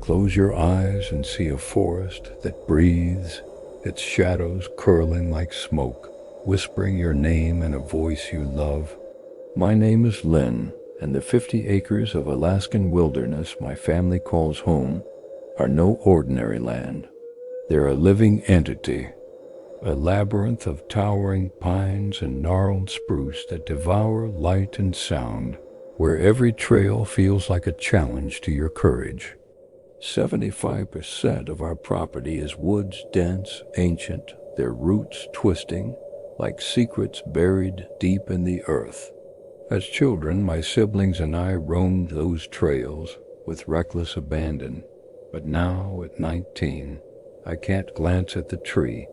Close your eyes and see a forest that breathes, its shadows curling like smoke, whispering your name in a voice you love. My name is Lynn, and the 50 acres of Alaskan wilderness my family calls home are no ordinary land. They're a living entity, a labyrinth of towering pines and gnarled spruce that devour light and sound, where every trail feels like a challenge to your courage. 75% of our property is woods dense, ancient, their roots twisting like secrets buried deep in the earth. As children, my siblings and I roamed those trails with reckless abandon. But now, at 19, I can't glance at the tree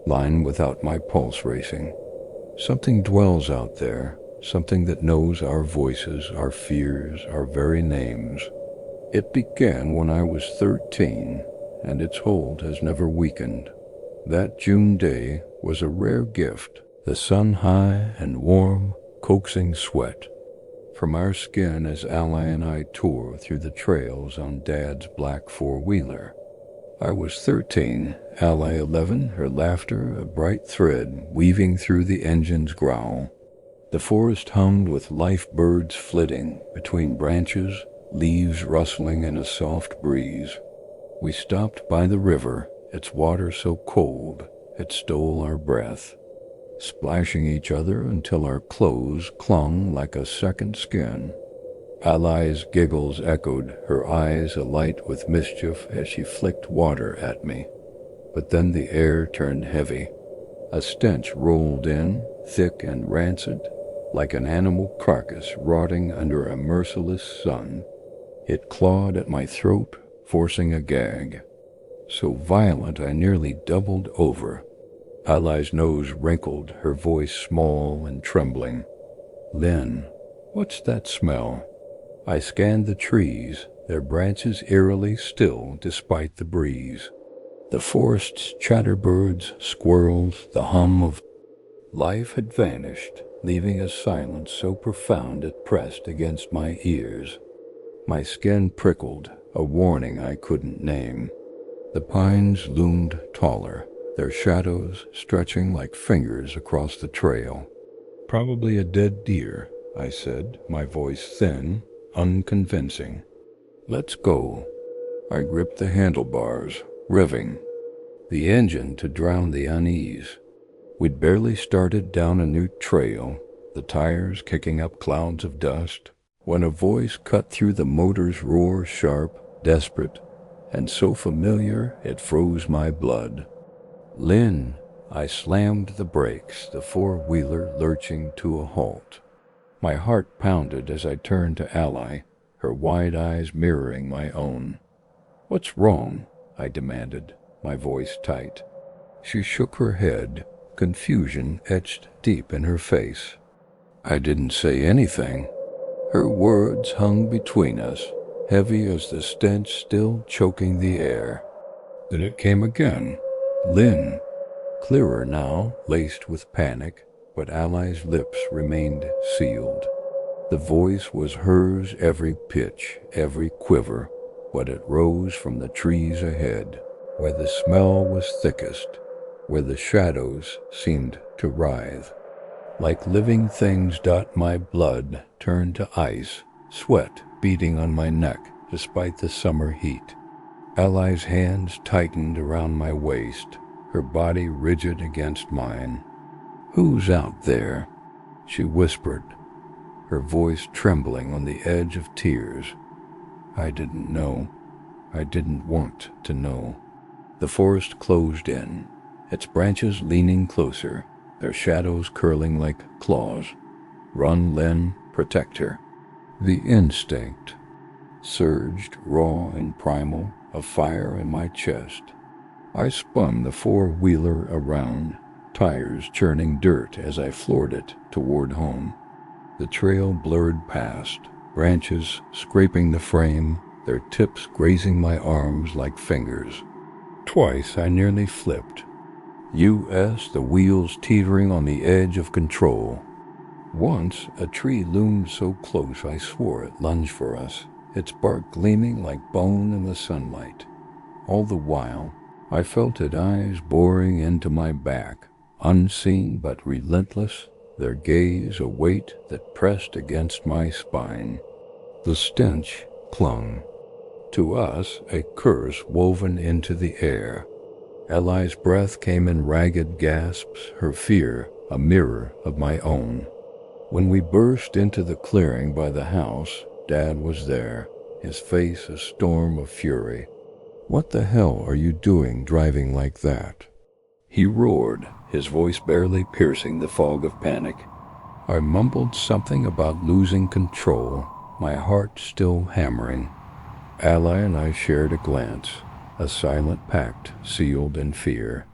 line without my pulse racing. Something dwells out there, something that knows our voices, our fears, our very names. It began when I was 13, and its hold has never weakened. That June day was a rare gift, the sun high and warm, coaxing sweat from our skin as Ally and I tore through the trails on Dad's black four-wheeler. I was 13, Ally 11, her laughter a bright thread weaving through the engine's growl. The forest hummed with life birds flitting between branches, leaves rustling in a soft breeze. We stopped by the river, its water so cold it stole our breath, splashing each other until our clothes clung like a second skin. Ally's giggles echoed, her eyes alight with mischief as she flicked water at me. But then the air turned heavy. A stench rolled in, thick and rancid, like an animal carcass rotting under a merciless sun. It clawed at my throat, forcing a gag. So violent I nearly doubled over. Ally's nose wrinkled, her voice small and trembling. "Lynn, what's that smell?" I scanned the trees, their branches eerily still despite the breeze. The forest's chatterbirds, squirrels, the hum of life had vanished, leaving a silence so profound it pressed against my ears. My skin prickled, a warning I couldn't name. The pines loomed taller, their shadows stretching like fingers across the trail. "Probably a dead deer," I said, my voice thin, unconvincing. "Let's go." I gripped the handlebars, revving the engine to drown the unease. We'd barely started down a new trail, the tires kicking up clouds of dust, when a voice cut through the motor's roar, sharp, desperate, and so familiar it froze my blood. "Lynn!" I slammed the brakes, the four-wheeler lurching to a halt. My heart pounded as I turned to Ally, her wide eyes mirroring my own. "What's wrong?" I demanded, my voice tight. She shook her head, confusion etched deep in her face. I didn't say anything. Her words hung between us, heavy as the stench still choking the air. Then it came again. "Lynn." Clearer now, laced with panic, but Ally's lips remained sealed. The voice was hers, every pitch, every quiver, but it rose from the trees ahead, where the smell was thickest, where the shadows seemed to writhe. Like living things, my blood turned to ice, sweat beating on my neck despite the summer heat. Ally's hands tightened around my waist, her body rigid against mine. "Who's out there?" she whispered, her voice trembling on the edge of tears. I didn't know. I didn't want to know. The forest closed in, its branches leaning closer, their shadows curling like claws. "Run, Lynn, protect her." The instinct surged, raw and primal, a fire in my chest. I spun the four-wheeler around, tires churning dirt as I floored it toward home. The trail blurred past, branches scraping the frame, their tips grazing my arms like fingers. Twice I nearly flipped. U.S., the wheels teetering on the edge of control. Once, a tree loomed so close I swore it lunged for us, its bark gleaming like bone in the sunlight. All the while, I felt its eyes boring into my back, unseen but relentless, their gaze a weight that pressed against my spine. The stench clung. To us, a curse woven into the air. Ally's breath came in ragged gasps, her fear a mirror of my own. When we burst into the clearing by the house, Dad was there, his face a storm of fury. "What the hell are you doing driving like that?" he roared, his voice barely piercing the fog of panic. I mumbled something about losing control, my heart still hammering. Ally and I shared a glance, a silent pact sealed in fear.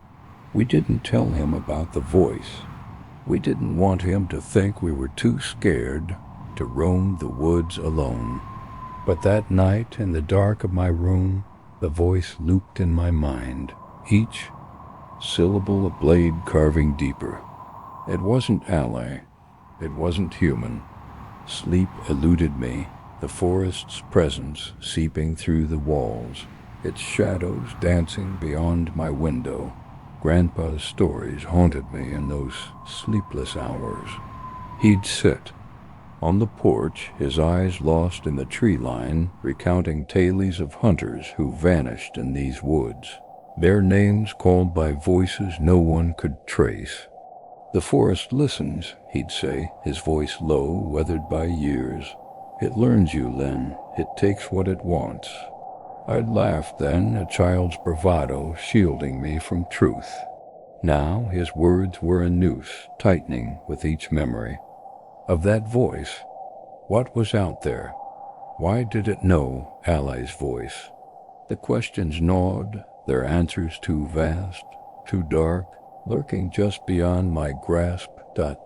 We didn't tell him about the voice. We didn't want him to think we were too scared to roam the woods alone. But that night, in the dark of my room, the voice looped in my mind, each syllable a blade carving deeper. It wasn't Ally. It wasn't human. Sleep eluded me, the forest's presence seeping through the walls, its shadows dancing beyond my window. Grandpa's stories haunted me in those sleepless hours. He'd sit on the porch, his eyes lost in the tree line, recounting tales of hunters who vanished in these woods, their names called by voices no one could trace. "The forest listens," he'd say, his voice low, weathered by years. "It learns you, Len. It takes what it wants." I'd laugh then, a child's bravado shielding me from truth. Now his words were a noose, tightening with each memory. Of that voice, what was out there? Why did it know Ally's voice? The questions gnawed, their answers too vast, too dark, lurking just beyond my grasp.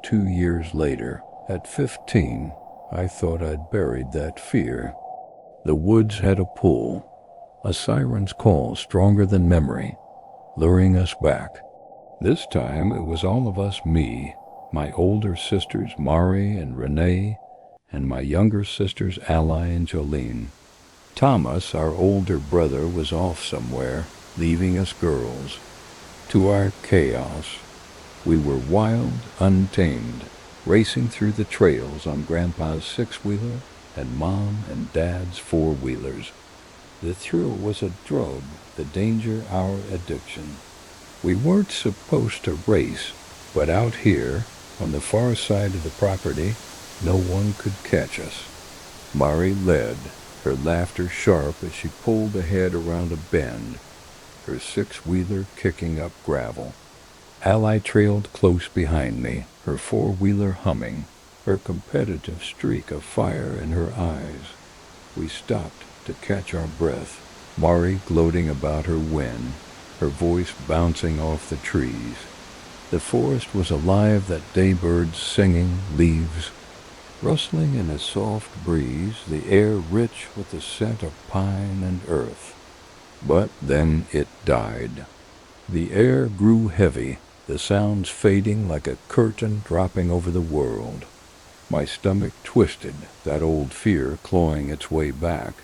2 years later, at 15, I thought I'd buried that fear. The woods had a pull, a siren's call stronger than memory, luring us back. This time it was all of us, me, my older sisters Mari and Renee, and my younger sisters Ally and Jolene. Thomas, our older brother, was off somewhere, leaving us girls. To our chaos, we were wild, untamed, racing through the trails on Grandpa's six-wheeler and Mom and Dad's four-wheelers. The thrill was a drug, the danger our addiction. We weren't supposed to race, but out here, on the far side of the property, no one could catch us. Mari led, her laughter sharp as she pulled ahead around a bend, her six-wheeler kicking up gravel. Ally trailed close behind me, her four-wheeler humming, her competitive streak of fire in her eyes. We stopped to catch our breath, Mari gloating about her win, her voice bouncing off the trees. The forest was alive that day, birds singing, leaves rustling in a soft breeze, the air rich with the scent of pine and earth. But then it died. The air grew heavy, the sounds fading like a curtain dropping over the world. My stomach twisted, that old fear clawing its way back.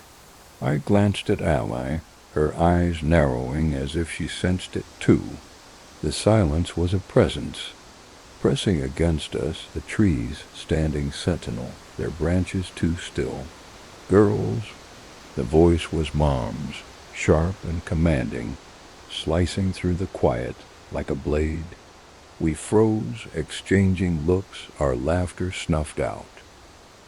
I glanced at Ally, her eyes narrowing as if she sensed it too. The silence was a presence. Pressing against us, the trees standing sentinel, their branches too still. "Girls," the voice was Mom's, sharp and commanding, slicing through the quiet like a blade. We froze, exchanging looks, our laughter snuffed out.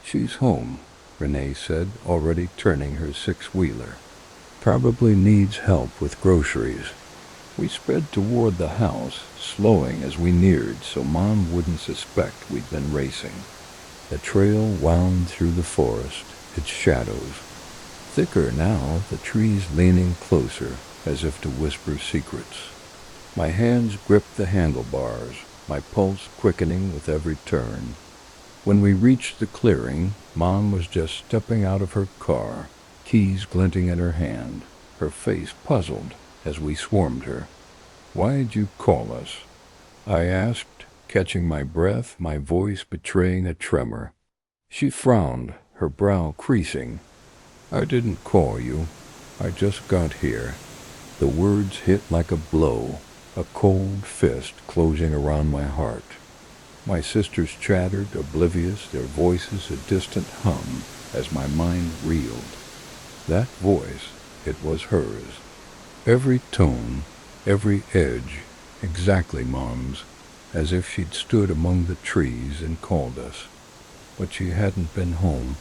"She's home," Renee said, already turning her six-wheeler. "Probably needs help with groceries." We sped toward the house, slowing as we neared so Mom wouldn't suspect we'd been racing. The trail wound through the forest, its shadows thicker now, the trees leaning closer as if to whisper secrets. My hands gripped the handlebars, my pulse quickening with every turn. When we reached the clearing, Mom was just stepping out of her car, keys glinting in her hand, her face puzzled as we swarmed her. "Why'd you call us?" I asked, catching my breath, my voice betraying a tremor. She frowned, her brow creasing. I didn't call you. I just got here. The words hit like a blow, a cold fist closing around my heart. My sisters chattered, oblivious, their voices a distant hum as my mind reeled. That voice, it was hers. Every tone, every edge, exactly Mom's, as if she'd stood among the trees and called us. But she hadn't been home.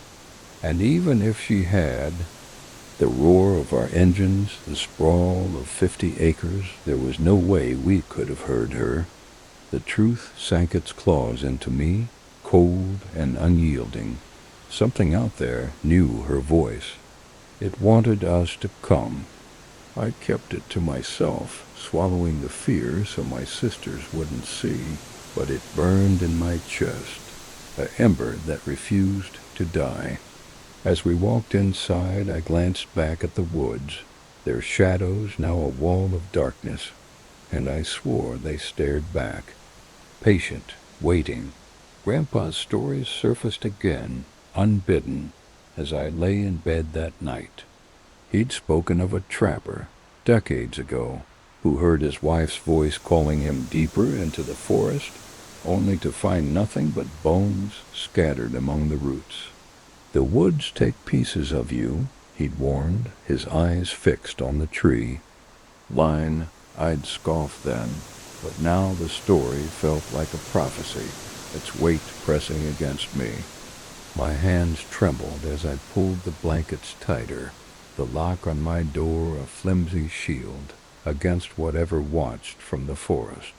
And even if she had, the roar of our engines, the sprawl of 50 acres, there was no way we could have heard her. The truth sank its claws into me, cold and unyielding. Something out there knew her voice. It wanted us to come. I kept it to myself, swallowing the fear so my sisters wouldn't see, but it burned in my chest, an ember that refused to die. As we walked inside, I glanced back at the woods, their shadows now a wall of darkness, and I swore they stared back, patient, waiting. Grandpa's stories surfaced again, unbidden, as I lay in bed that night. He'd spoken of a trapper, decades ago, who heard his wife's voice calling him deeper into the forest, only to find nothing but bones scattered among the roots. The woods take pieces of you, he'd warned, his eyes fixed on the tree. Line, I'd scoffed then, but now the story felt like a prophecy, its weight pressing against me. My hands trembled as I pulled the blankets tighter, the lock on my door a flimsy shield against whatever watched from the forest.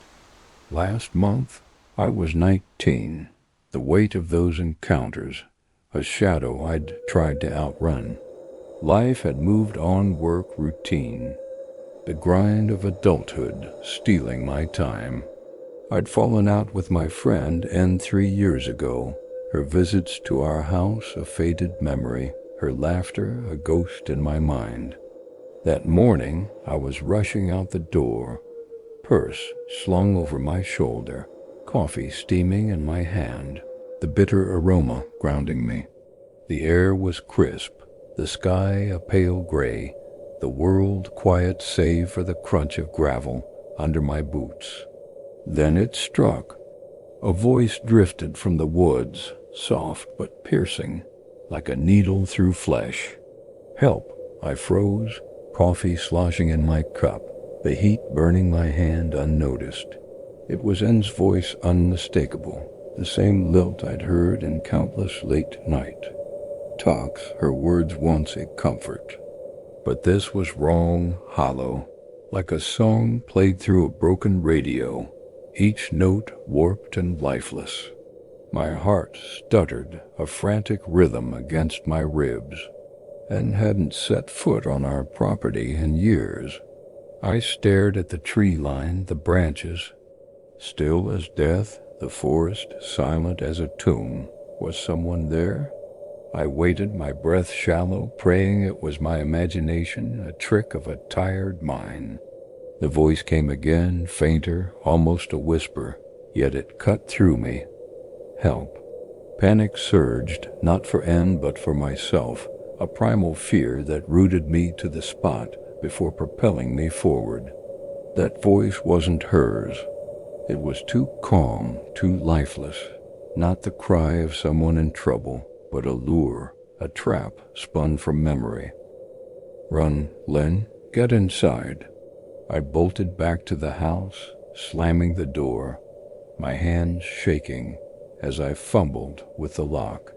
Last month, I was 19, the weight of those encounters, a shadow I'd tried to outrun. Life had moved on, work, routine, the grind of adulthood stealing my time. I'd fallen out with my friend N 3 years ago, her visits to our house a faded memory, her laughter a ghost in my mind. That morning, I was rushing out the door, purse slung over my shoulder, coffee steaming in my hand, the bitter aroma grounding me. The air was crisp, the sky a pale gray, the world quiet save for the crunch of gravel under my boots. Then it struck. A voice drifted from the woods, soft but piercing, like a needle through flesh. Help! I froze, coffee sloshing in my cup, the heat burning my hand unnoticed. It was N's voice, unmistakable, the same lilt I'd heard in countless late night talks, her words once a comfort. But this was wrong, hollow, like a song played through a broken radio, each note warped and lifeless. My heart stuttered, a frantic rhythm against my ribs, and hadn't set foot on our property in years. I stared at the tree line, the branches, still as death, the forest silent as a tomb. Was someone there? I waited, my breath shallow, praying it was my imagination, a trick of a tired mind. The voice came again, fainter, almost a whisper, yet it cut through me. Help. Panic surged, not for N but for myself, a primal fear that rooted me to the spot before propelling me forward. That voice wasn't hers. It was too calm, too lifeless, not the cry of someone in trouble, but a lure, a trap spun from memory. Run, Len, get inside. I bolted back to the house, slamming the door, my hands shaking as I fumbled with the lock.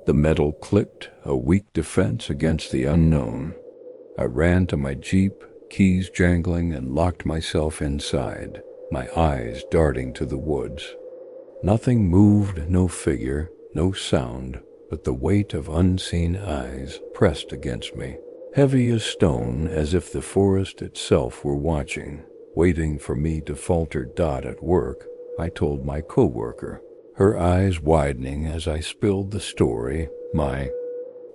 The metal clicked, a weak defense against the unknown. I ran to my Jeep, keys jangling, and locked myself inside, my eyes darting to the woods. Nothing moved, no figure, no sound, but the weight of unseen eyes pressed against me, heavy as stone, as if the forest itself were watching, waiting for me to falter. At work, I told my coworker, her eyes widening as I spilled the story, my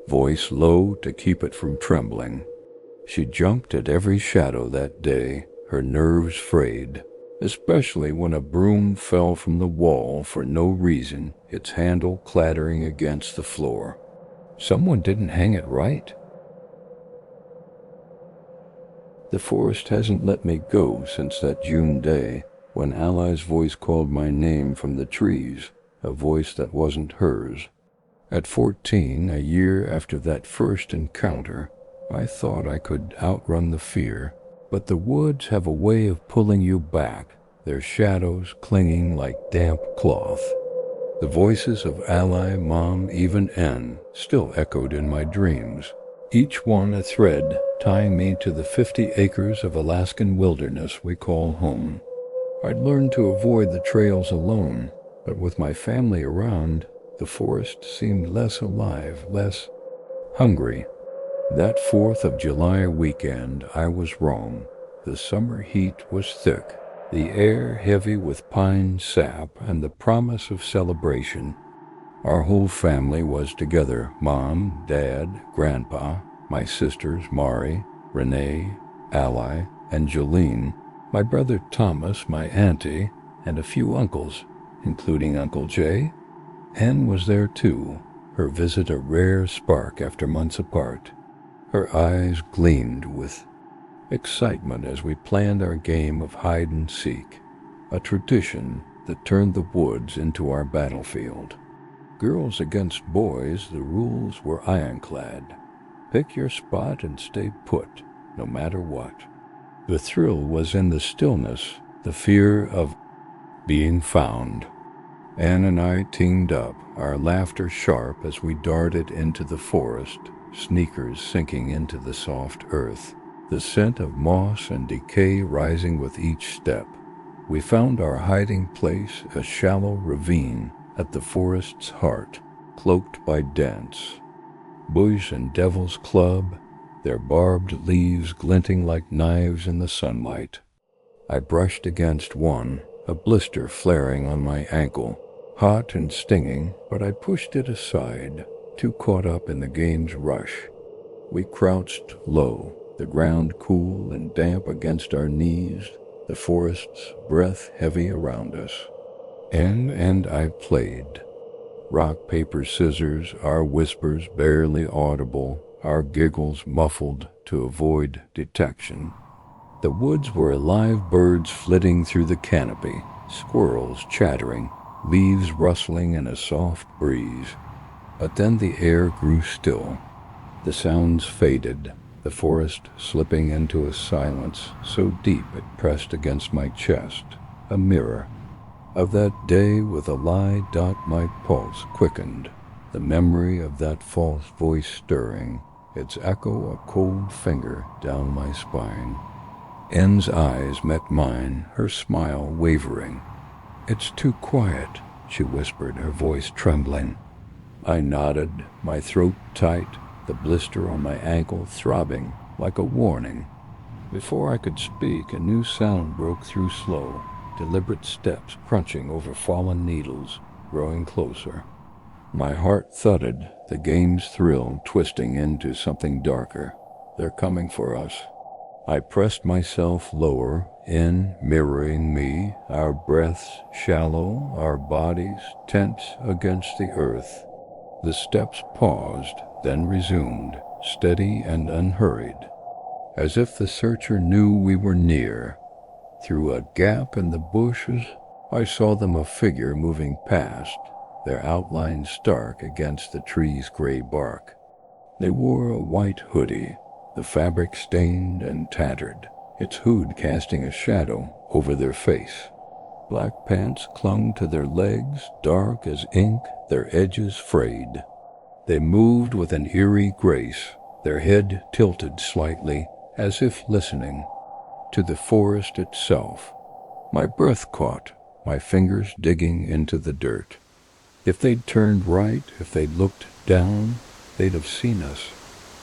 voice low to keep it from trembling. She jumped at every shadow that day, her nerves frayed, especially when a broom fell from the wall for no reason, its handle clattering against the floor. Someone didn't hang it right. The forest hasn't let me go since that June day when Ally's voice called my name from the trees, a voice that wasn't hers. At 14, a year after that first encounter, I thought I could outrun the fear, but the woods have a way of pulling you back, their shadows clinging like damp cloth. The voices of Ally, Mom, even N, still echoed in my dreams, each one a thread tying me to the 50 acres of Alaskan wilderness we call home. I'd learned to avoid the trails alone, but with my family around, the forest seemed less alive, less hungry. That 4th of July weekend, I was wrong. The summer heat was thick, the air heavy with pine sap and the promise of celebration. Our whole family was together, Mom, Dad, Grandpa, my sisters Mari, Renee, Ally, and Jolene, my brother Thomas, my auntie, and a few uncles, including Uncle Jay. Ann was there too, her visit a rare spark after months apart. Her eyes gleamed with excitement as we planned our game of hide and seek, a tradition that turned the woods into our battlefield. Girls against boys, the rules were ironclad. Pick your spot and stay put, no matter what. The thrill was in the stillness, the fear of being found. Ann and I teamed up, our laughter sharp as we darted into the forest, sneakers sinking into the soft earth, the scent of moss and decay rising with each step. We found our hiding place, a shallow ravine at the forest's heart, cloaked by dents. Bush and devil's club, their barbed leaves glinting like knives in the sunlight. I brushed against one, a blister flaring on my ankle, hot and stinging, but I pushed it aside, too caught up in the game's rush. We crouched low, the ground cool and damp against our knees, the forest's breath heavy around us. Ann and I played. Rock, paper, scissors, our whispers barely audible, our giggles muffled to avoid detection. The woods were alive, birds flitting through the canopy, squirrels chattering, leaves rustling in a soft breeze. But then the air grew still. The sounds faded, the forest slipping into a silence so deep it pressed against my chest, a mirror of that day with a lie. My pulse quickened, the memory of that false voice stirring, its echo a cold finger down my spine. Ann's eyes met mine, her smile wavering. "It's too quiet," she whispered, her voice trembling. I nodded, my throat tight, the blister on my ankle throbbing like a warning. Before I could speak, a new sound broke through, slow, deliberate steps crunching over fallen needles, growing closer. My heart thudded, the game's thrill twisting into something darker. They're coming for us. I pressed myself lower, in, mirroring me, our breaths shallow, our bodies tense against the earth. The steps paused, then resumed, steady and unhurried, as if the searcher knew we were near. Through a gap in the bushes, I saw them, a figure moving past, their outlines stark against the tree's gray bark. They wore a white hoodie, the fabric stained and tattered, its hood casting a shadow over their face. Black pants clung to their legs, dark as ink, their edges frayed. They moved with an eerie grace, their head tilted slightly, as if listening to the forest itself. My breath caught, my fingers digging into the dirt. If they'd turned right, if they'd looked down, they'd have seen us,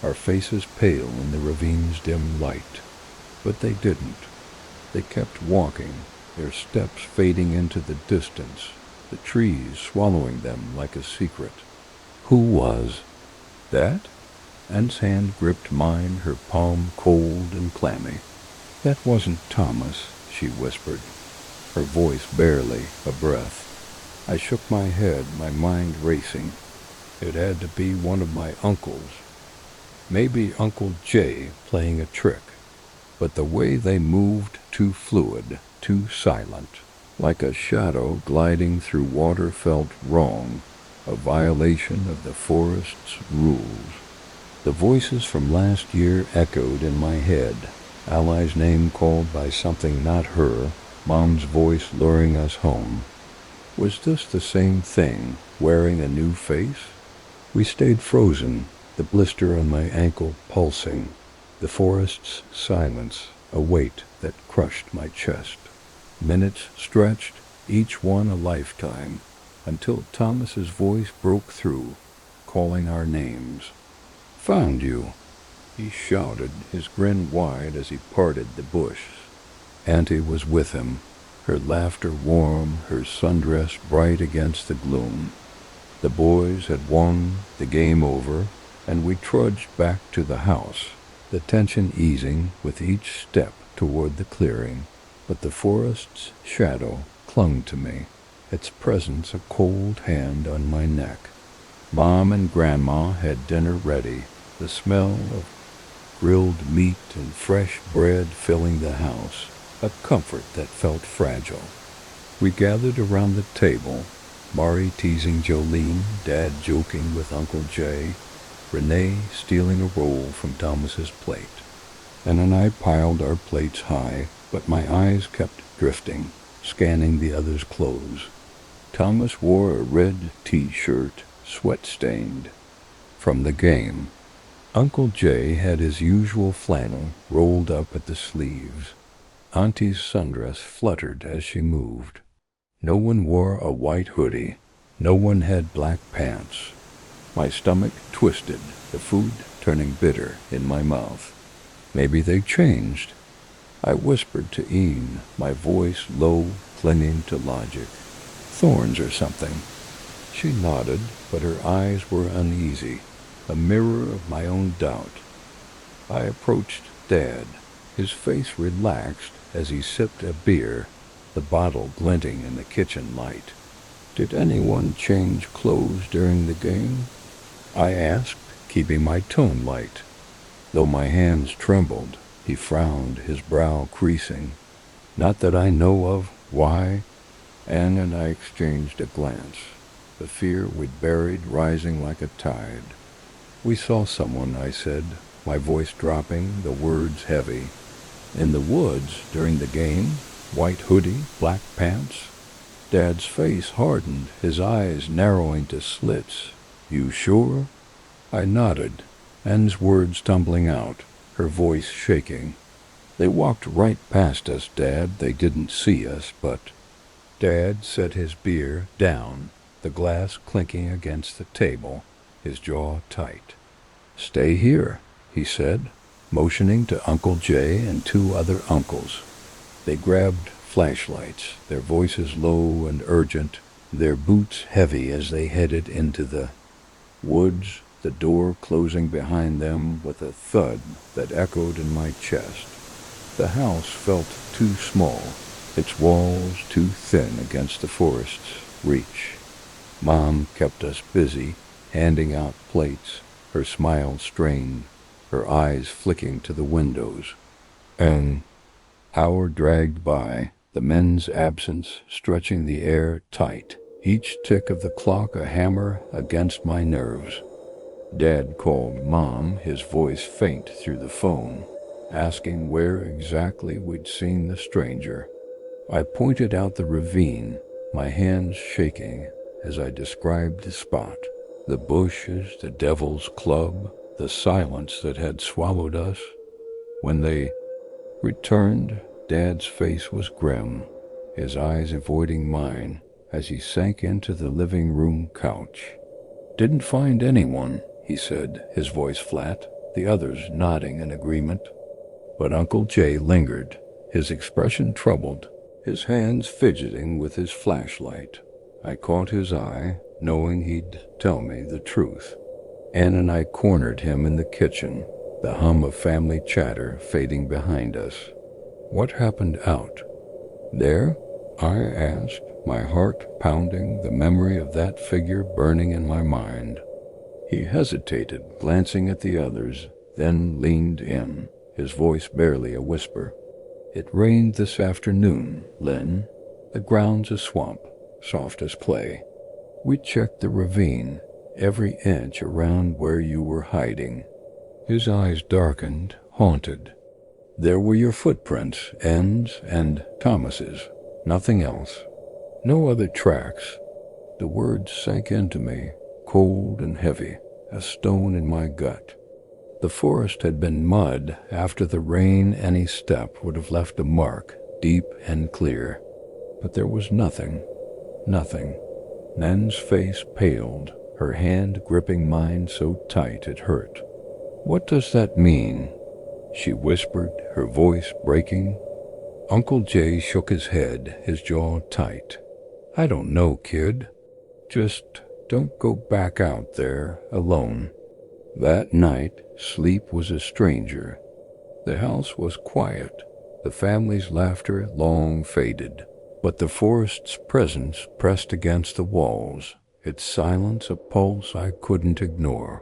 our faces pale in the ravine's dim light. But they didn't. They kept walking, their steps fading into the distance, the trees swallowing them like a secret. Who was that? Ann's hand gripped mine, her palm cold and clammy. "That wasn't Thomas," she whispered, her voice barely a breath. I shook my head, my mind racing. It had to be one of my uncles. Maybe Uncle Jay playing a trick. but the way they moved too fluid, too silent, like a shadow gliding through water felt wrong, a violation of the forest's rules. The voices from last year echoed in my head, Ally's name called by something not her, Mom's voice luring us home. Was this the same thing, wearing a new face? We stayed frozen, the blister on my ankle pulsing, the forest's silence, a weight that crushed my chest. Minutes stretched, each one a lifetime, until Thomas's voice broke through, calling our names. "Found you," he shouted, his grin wide as he parted the bush. Auntie was with him, her laughter warm, her sundress bright against the gloom. The boys had won, the game over, and we trudged back to the house, the tension easing with each step toward the clearing. But the forest's shadow clung to me, its presence a cold hand on my neck. Mom and Grandma had dinner ready, the smell of grilled meat and fresh bread filling the house, a comfort that felt fragile. We gathered around the table, Mari teasing Jolene, Dad joking with Uncle Jay, Renee stealing a roll from Thomas's plate. Ann and I piled our plates high, but my eyes kept drifting, scanning the others' clothes. Thomas wore a red t-shirt, sweat-stained, from the game. Uncle Jay had his usual flannel rolled up at the sleeves. Auntie's sundress fluttered as she moved. No one wore a white hoodie. No one had black pants. My stomach twisted, the food turning bitter in my mouth. Maybe they changed. I whispered to Ian, my voice low, clinging to logic. Thorns or something. She nodded, but her eyes were uneasy, a mirror of my own doubt. I approached Dad, his face relaxed as he sipped a beer, the bottle glinting in the kitchen light. "Did anyone change clothes during the game?" I asked, keeping my tone light. Though my hands trembled, he frowned, his brow creasing. "Not that I know of. Why?" Ann and I exchanged a glance, the fear we'd buried rising like a tide. "We saw someone," I said, my voice dropping, the words heavy. "In the woods during the game, white hoodie, black pants." Dad's face hardened, his eyes narrowing to slits. "You sure?" I nodded, Ann's words tumbling out, her voice shaking. "They walked right past us, Dad. They didn't see us, but—" Dad set his beer down, the glass clinking against the table, his jaw tight. "Stay here," he said, motioning to Uncle Jay and two other uncles. They grabbed flashlights, their voices low and urgent, their boots heavy as they headed into the woods, the door closing behind them with a thud that echoed in my chest. The house felt too small, its walls too thin against the forest's reach. Mom kept us busy, handing out plates, her smile strained, her eyes flicking to the windows. An hour dragged by, the men's absence stretching the air tight, each tick of the clock a hammer against my nerves. Dad called Mom, his voice faint through the phone, asking where exactly we'd seen the stranger. I pointed out the ravine, my hands shaking as I described the spot. The bushes, the devil's club, the silence that had swallowed us. When they returned, Dad's face was grim, his eyes avoiding mine as he sank into the living room couch. "Didn't find anyone," he said, his voice flat, the others nodding in agreement. But Uncle Jay lingered, his expression troubled, his hands fidgeting with his flashlight. I caught his eye, knowing he'd tell me the truth. Ann and I cornered him in the kitchen, the hum of family chatter fading behind us. "What happened out there?" I asked, my heart pounding, the memory of that figure burning in my mind. He hesitated, glancing at the others, then leaned in, his voice barely a whisper. "It rained this afternoon, Lynn. The ground's a swamp, soft as clay. We checked the ravine, every inch around where you were hiding." His eyes darkened, haunted. "There were your footprints, N's and Thomas's, nothing else. No other tracks." The words sank into me, cold and heavy, a stone in my gut. The forest had been mud. After the rain, any step would have left a mark, deep and clear. But there was nothing. Nan's face paled, her hand gripping mine so tight it hurt. "What does that mean?" she whispered, her voice breaking. Uncle Jay shook his head, his jaw tight. "I don't know, kid. Just don't go back out there alone." That night, sleep was a stranger. The house was quiet, the family's laughter long faded, but the forest's presence pressed against the walls, its silence a pulse I couldn't ignore.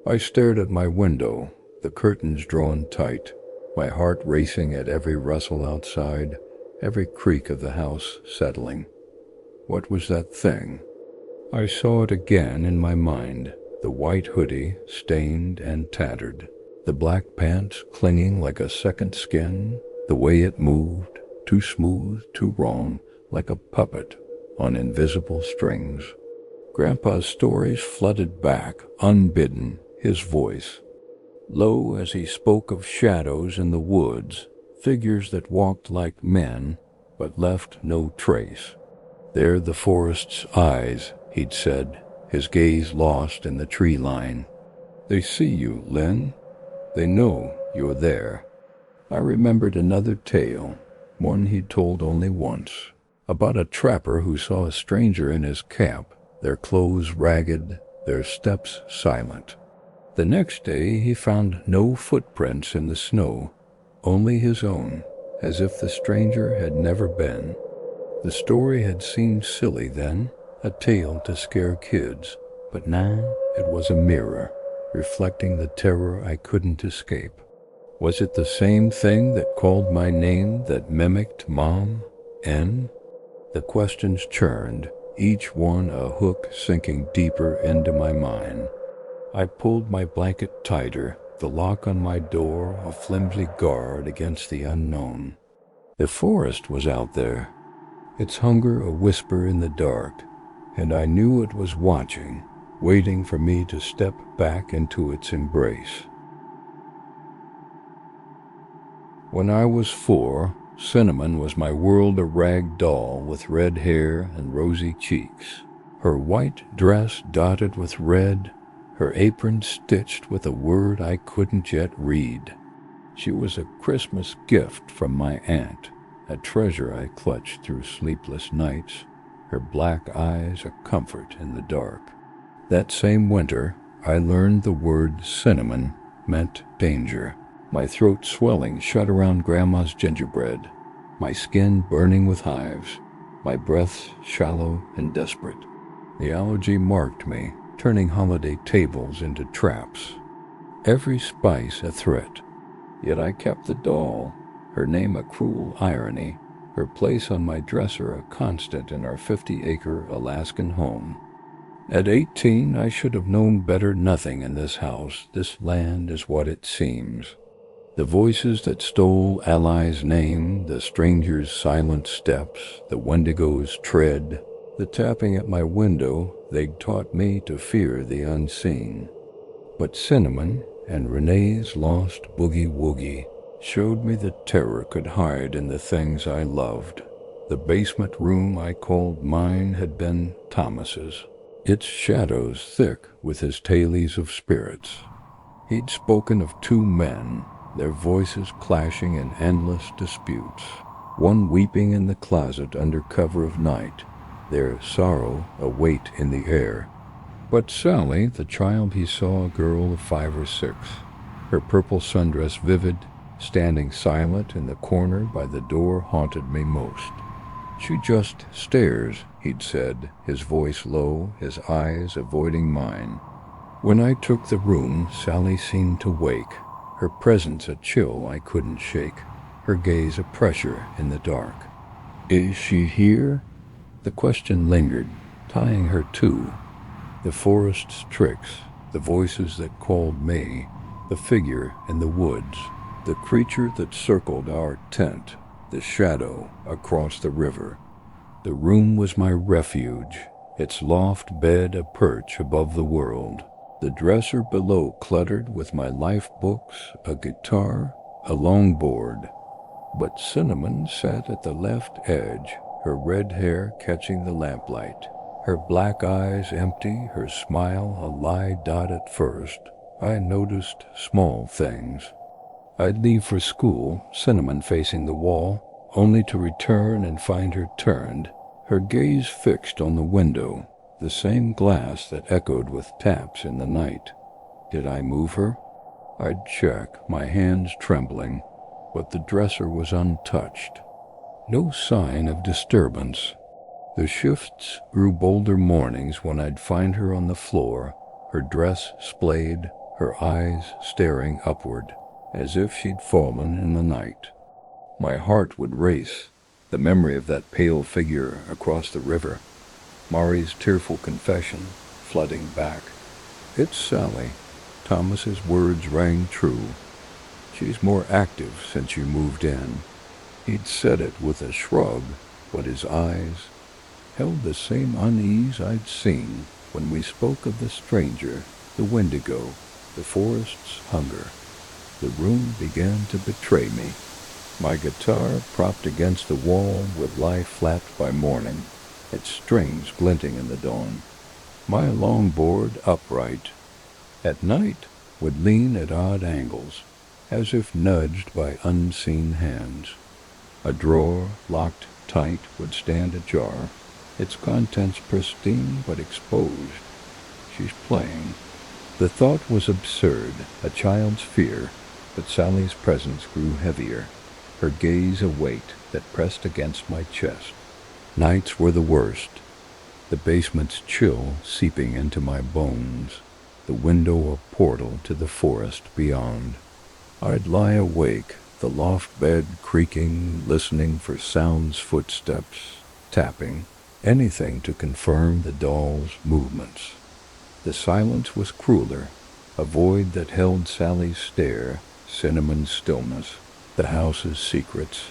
I stared at my window, the curtains drawn tight, my heart racing at every rustle outside, every creak of the house settling. What was that thing? I saw it again in my mind, the white hoodie, stained and tattered, the black pants clinging like a second skin, the way it moved, too smooth, too wrong, like a puppet on invisible strings. Grandpa's stories flooded back, unbidden, his voice low as he spoke of shadows in the woods, figures that walked like men, but left no trace. "They're the forest's eyes," he'd said, his gaze lost in the tree line. "They see you, Lynn. They know you're there." I remembered another tale, one he'd told only once, about a trapper who saw a stranger in his camp, their clothes ragged, their steps silent. The next day he found no footprints in the snow, only his own, as if the stranger had never been. The story had seemed silly then, a tale to scare kids, but now it was a mirror, reflecting the terror I couldn't escape. Was it the same thing that called my name, that mimicked Mom, N? The questions churned, each one a hook sinking deeper into my mind. I pulled my blanket tighter, the lock on my door a flimsy guard against the unknown. The forest was out there, its hunger a whisper in the dark, and I knew it was watching, waiting for me to step back into its embrace. When I was 4, Cinnamon was my world a rag doll with red hair and rosy cheeks, her white dress dotted with red, her apron stitched with a word I couldn't yet read. She was a Christmas gift from my aunt, a treasure I clutched through sleepless nights, her black eyes a comfort in the dark. That same winter, I learned the word cinnamon meant danger, my throat swelling shut around Grandma's gingerbread, my skin burning with hives, my breaths shallow and desperate. The allergy marked me, turning holiday tables into traps. Every spice a threat. Yet I kept the doll, her name a cruel irony, her place on my dresser a constant in our 50-acre Alaskan home. At 18, I should have known better. Nothing in this house, this land is what it seems. The voices that stole Ally's name, the stranger's silent steps, the Wendigo's tread, the tapping at my window, they'd taught me to fear the unseen. But Cinnamon and Renee's lost boogie-woogie showed me that terror could hide in the things I loved. The basement room I called mine had been Thomas's, its shadows thick with his tales of spirits. He'd spoken of 2 men, their voices clashing in endless disputes, one weeping in the closet under cover of night, their sorrow a weight in the air. But Sally, the child he saw, a girl of 5 or 6, her purple sundress vivid, standing silent in the corner by the door, haunted me most. "She just stares," he'd said, his voice low, his eyes avoiding mine. When I took the room, Sally seemed to wake, her presence a chill I couldn't shake, her gaze a pressure in the dark. Is she here? The question lingered, tying her to the forest's tricks, the voices that called me, the figure in the woods, the creature that circled our tent, the shadow across the river. The room was my refuge, its loft bed a perch above the world, the dresser below cluttered with my life books, a guitar, a longboard. But Cinnamon sat at the left edge, her red hair catching the lamplight, her black eyes empty, her smile a lie dot at first. I noticed small things. I'd leave for school, Cinnamon facing the wall, only to return and find her turned, her gaze fixed on the window, the same glass that echoed with taps in the night. Did I move her? I'd check, my hands trembling, but the dresser was untouched. No sign of disturbance. The shifts grew bolder mornings when I'd find her on the floor, her dress splayed, her eyes staring upward, as if she'd fallen in the night. My heart would race, the memory of that pale figure across the river, Mari's tearful confession flooding back. It's Sally. Thomas's words rang true. She's more active since you moved in. He'd said it with a shrug, but his eyes held the same unease I'd seen when we spoke of the stranger, the Wendigo, the forest's hunger. The room began to betray me. My guitar propped against the wall would lie flat by morning, its strings glinting in the dawn. My longboard upright. At night would lean at odd angles, as if nudged by unseen hands. A drawer, locked tight, would stand ajar, its contents pristine but exposed. She's playing. The thought was absurd, a child's fear, but Sally's presence grew heavier, her gaze a weight that pressed against my chest. Nights were the worst, the basement's chill seeping into my bones, the window a portal to the forest beyond. I'd lie awake, the loft bed creaking, listening for sounds, footsteps, tapping, anything to confirm the doll's movements. The silence was crueler, a void that held Sally's stare, Cinnamon's stillness, the house's secrets.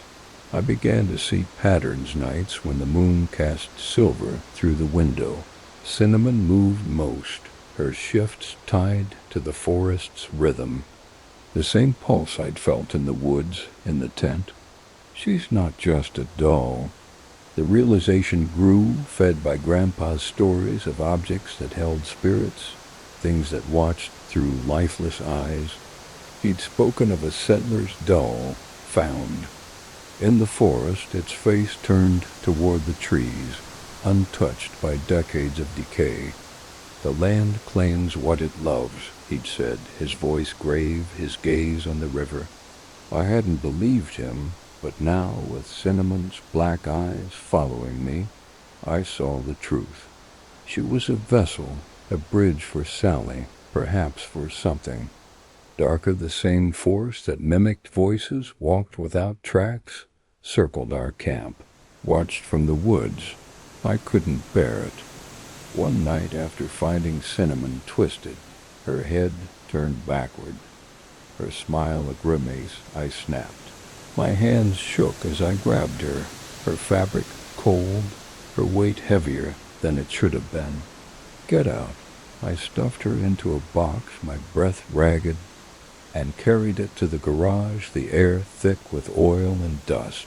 I began to see patterns nights when the moon cast silver through the window. Cinnamon moved most, her shifts tied to the forest's rhythm. The same pulse I'd felt in the woods, in the tent. She's not just a doll. The realization grew, fed by Grandpa's stories of objects that held spirits, things that watched through lifeless eyes. He'd spoken of a settler's doll, found. In the forest, its face turned toward the trees, untouched by decades of decay. The land claims what it loves, he'd said, his voice grave, his gaze on the river. I hadn't believed him, but now, with Cinnamon's black eyes following me, I saw the truth. She was a vessel, a bridge for Sally, perhaps for something. Darker, the same force that mimicked voices, walked without tracks, circled our camp, watched from the woods. I couldn't bear it. One night after finding Cinnamon twisted, her head turned backward, her smile a grimace, I snapped. My hands shook as I grabbed her, her fabric cold, her weight heavier than it should have been. Get out. I stuffed her into a box, my breath ragged, and carried it to the garage, the air thick with oil and dust.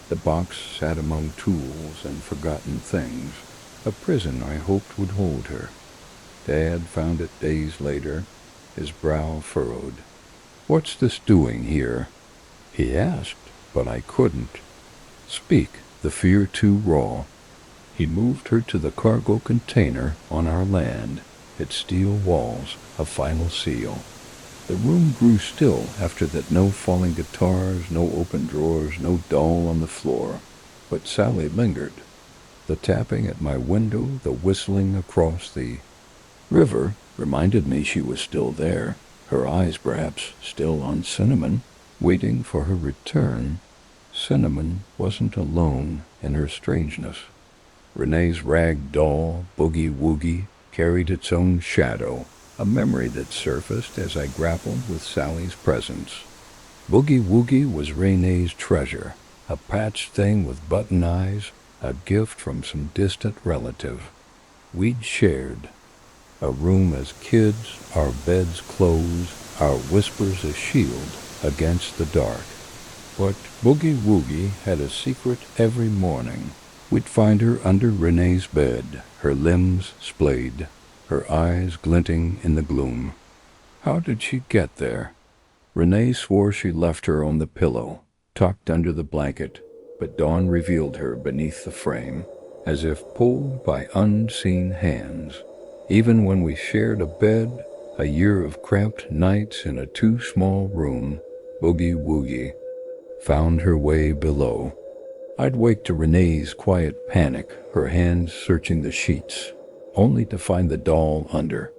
The box sat among tools and forgotten things, a prison I hoped would hold her. Dad found it days later, his brow furrowed. What's this doing here? He asked, but I couldn't speak, the fear too raw. He moved her to the cargo container on our land, its steel walls a final seal. The room grew still after that, no falling guitars, no open drawers, no doll on the floor. But Sally lingered. The tapping at my window, the whistling across the river reminded me she was still there. her eyes perhaps still on Cinnamon, waiting for her return. Cinnamon wasn't alone in her strangeness. Renee's rag doll, Boogie Woogie, carried its own shadow, a memory that surfaced as I grappled with Sally's presence. Boogie Woogie was Renee's treasure, a patched thing with button eyes, a gift from some distant relative. We'd shared a room as kids, our beds closed, our whispers a shield against the dark. But Boogie Woogie had a secret every morning. We'd find her under Renee's bed, her limbs splayed, her eyes glinting in the gloom. How did she get there? Renee swore she left her on the pillow, tucked under the blanket, but dawn revealed her beneath the frame, as if pulled by unseen hands. Even when we shared a bed, a year of cramped nights in a too-small room, Boogie Woogie found her way below. I'd wake to Renee's quiet panic, her hands searching the sheets, only to find the doll under.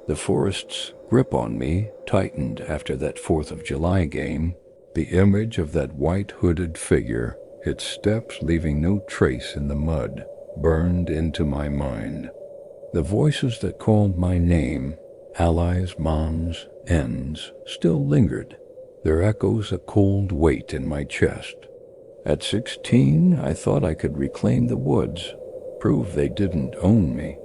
The forest's grip on me tightened after that 4th of July game, the image of that white hooded figure, its steps leaving no trace in the mud, burned into my mind. The voices that called my name, allies, moms, ends, still lingered, their echoes a cold weight in my chest. At 16, I thought I could reclaim the woods, prove they didn't own me.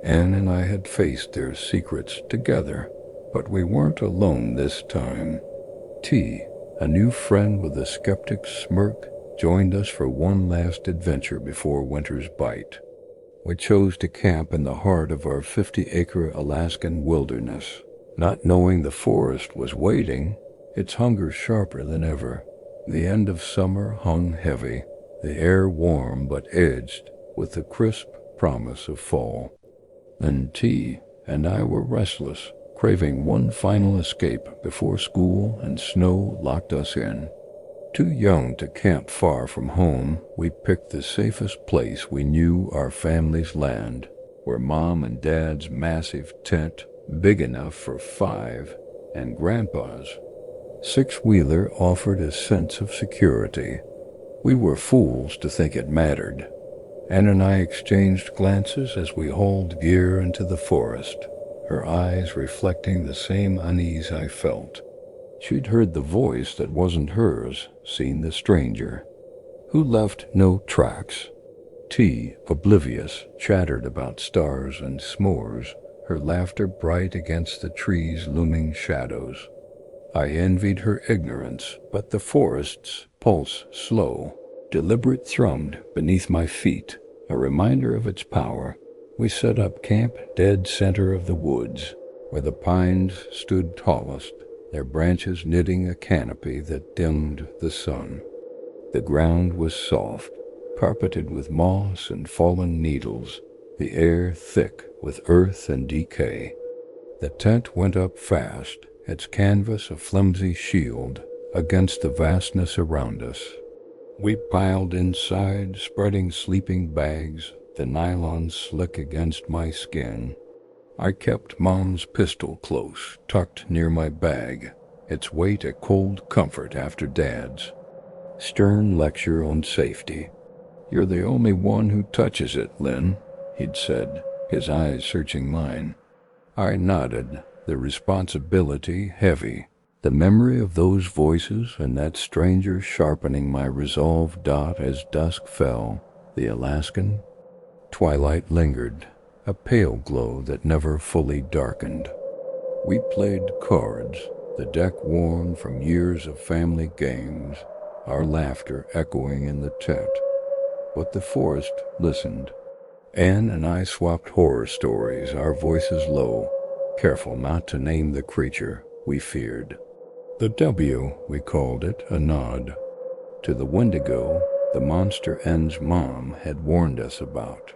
Anne and I had faced their secrets together, but we weren't alone this time. T, a new friend with a skeptic's smirk, joined us for one last adventure before winter's bite. We chose to camp in the heart of our 50-acre Alaskan wilderness, not knowing the forest was waiting, its hunger sharper than ever. The end of summer hung heavy, the air warm but edged with the crisp promise of fall. And T and I were restless, craving one final escape before school and snow locked us in. Too young to camp far from home, we picked the safest place we knew, our family's land, where Mom and Dad's massive tent, big enough for 5, and Grandpa's six-wheeler offered a sense of security. We were fools to think it mattered. Anne and I exchanged glances as we hauled gear into the forest, her eyes reflecting the same unease I felt. She'd heard the voice that wasn't hers, seen the stranger, who left no tracks. T, oblivious, chattered about stars and s'mores, her laughter bright against the trees' looming shadows. I envied her ignorance, but the forest's pulse slow, deliberate thrummed beneath my feet, a reminder of its power. We set up camp dead center of the woods, where the pines stood tallest, their branches knitting a canopy that dimmed the sun. The ground was soft, carpeted with moss and fallen needles, the air thick with earth and decay. The tent went up fast, its canvas a flimsy shield against the vastness around us. We piled inside, spreading sleeping bags, the nylon slick against my skin. I kept Mom's pistol close, tucked near my bag, its weight a cold comfort after Dad's stern lecture on safety. "You're the only one who touches it, Lynn," he'd said, his eyes searching mine. I nodded, the responsibility heavy. The memory of those voices and that stranger sharpening my resolve. As dusk fell, the Alaskan twilight lingered, a pale glow that never fully darkened. We played cards, the deck worn from years of family games, our laughter echoing in the tent. But the forest listened. Anne and I swapped horror stories, our voices low, careful not to name the creature we feared. The W, we called it, a nod to the Wendigo the monster N's mom had warned us about.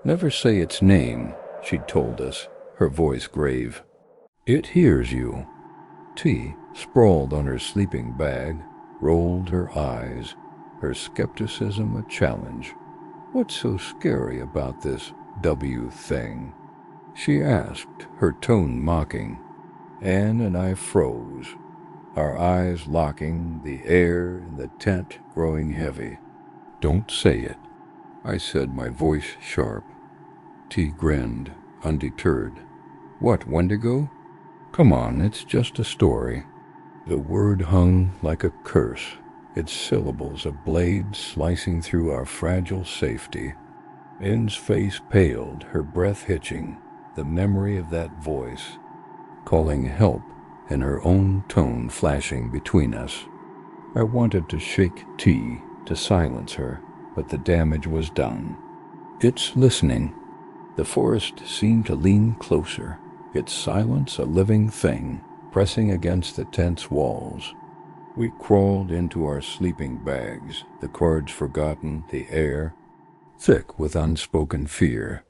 "Never say its name," she'd told us, her voice grave. "It hears you." T, sprawled on her sleeping bag, rolled her eyes, her skepticism a challenge. "What's so scary about this W thing?" she asked, her tone mocking. Anne and I froze, our eyes locking, the air in the tent growing heavy. "Don't say it," I said, my voice sharp. T grinned, undeterred. "What, Wendigo? Come on, it's just a story." The word hung like a curse, its syllables a blade slicing through our fragile safety. Anne's face paled, her breath hitching, the memory of that voice, calling help in her own tone flashing between us. I wanted to shake T to silence her, but the damage was done. "It's listening." The forest seemed to lean closer, its silence a living thing, pressing against the tent's walls. We crawled into our sleeping bags, the cards forgotten, the air thick with unspoken fear.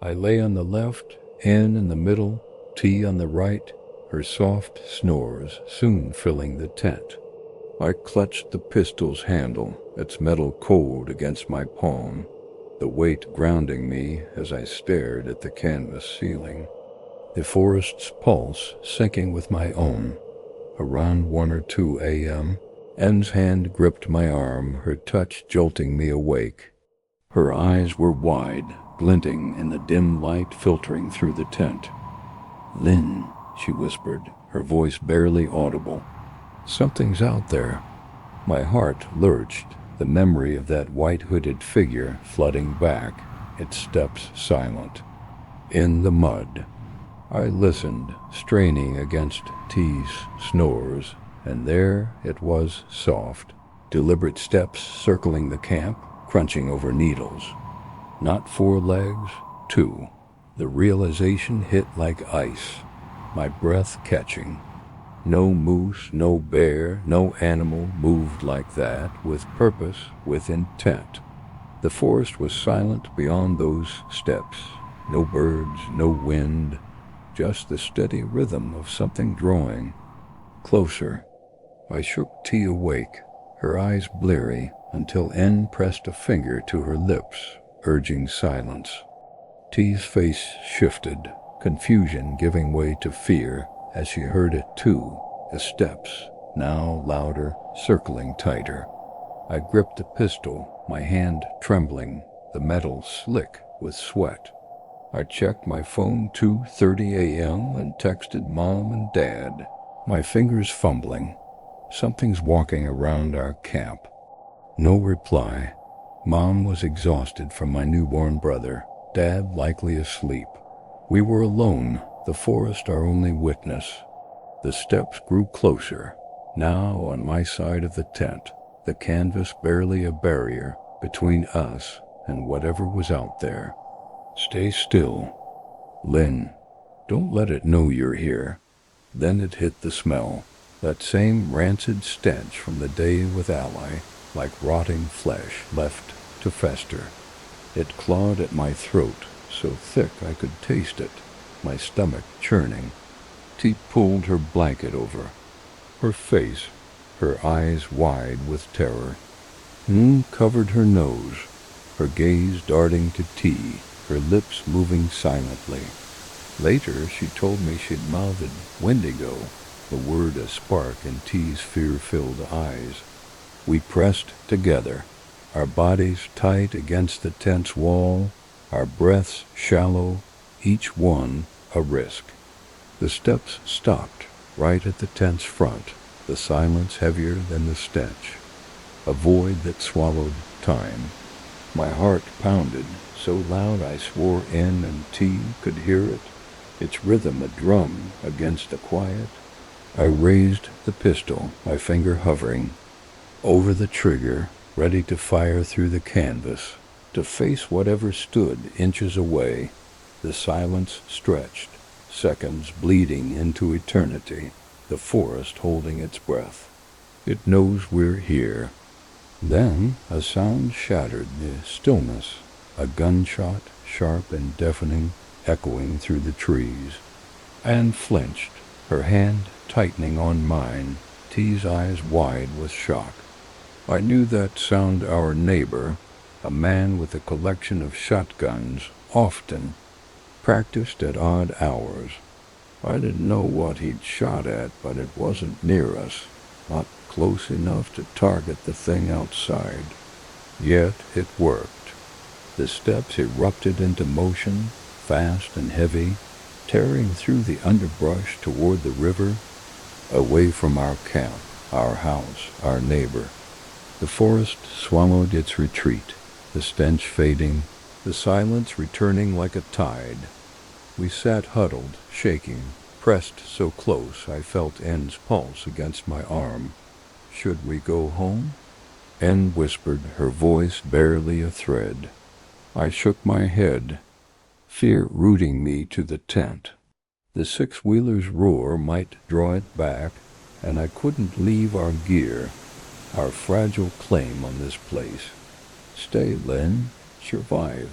I lay on the left, Anne in the middle, T on the right, her soft snores soon filling the tent. I clutched the pistol's handle, its metal cold against my palm, the weight grounding me as I stared at the canvas ceiling. The forest's pulse sinking with my own. Around 1 or 2 a.m., Anne's hand gripped my arm, her touch jolting me awake. Her eyes were wide, glinting in the dim light filtering through the tent. "Lynn," she whispered, her voice barely audible. "Something's out there." My heart lurched, the memory of that white-hooded figure flooding back, its steps silent. In the mud. I listened, straining against T's snores, and there it was, soft, deliberate steps circling the camp, crunching over needles. Not 4 legs, 2. The realization hit like ice, my breath catching. No moose, no bear, no animal moved like that, with purpose, with intent. The forest was silent beyond those steps. No birds, no wind, just the steady rhythm of something drawing. Closer. I shook T awake, her eyes bleary, until N pressed a finger to her lips, urging silence. T's face shifted, confusion giving way to fear as she heard it too, the steps, now louder, circling tighter. I gripped the pistol, my hand trembling, the metal slick with sweat. I checked my phone 2:30 a.m. and texted Mom and Dad, my fingers fumbling. Something's walking around our camp. No reply. Mom was exhausted from my newborn brother, Dad likely asleep. We were alone, the forest our only witness. The steps grew closer, now on my side of the tent, the canvas barely a barrier between us and whatever was out there. "Stay still. Lynn, don't let it know you're here." Then it hit the smell, that same rancid stench from the day with Ally, like rotting flesh left to fester. It clawed at my throat, so thick I could taste it, my stomach churning. T pulled her blanket over. Her face, her eyes wide with terror. Covered her nose, her gaze darting to T, her lips moving silently. Later, she told me she'd mouthed Wendigo, the word a spark in T's fear-filled eyes. We pressed together, our bodies tight against the tent's wall, our breaths shallow, each one a risk. The steps stopped right at the tent's front, the silence heavier than the stench, a void that swallowed time. My heart pounded, so loud I swore N and T could hear it, its rhythm a drum against the quiet. I raised the pistol, my finger hovering over the trigger, ready to fire through the canvas, to face whatever stood inches away. The silence stretched, seconds bleeding into eternity, the forest holding its breath. It knows we're here. Then a sound shattered the stillness, a gunshot, sharp and deafening, echoing through the trees. Anne flinched, her hand tightening on mine, T's eyes wide with shock. I knew that sound our neighbor, a man with a collection of shotguns, often practiced at odd hours. I didn't know what he'd shot at, but it wasn't near us, not close enough to target the thing outside. Yet it worked. The steps erupted into motion, fast and heavy, tearing through the underbrush toward the river, away from our camp, our house, our neighbor. The forest swallowed its retreat, the stench fading, the silence returning like a tide. We sat huddled, shaking, pressed so close I felt N's pulse against my arm. Should we go home? N whispered, her voice barely a thread. I shook my head, fear rooting me to the tent. The six-wheeler's roar might draw it back, and I couldn't leave our gear, our fragile claim on this place. Stay, Len. Survive.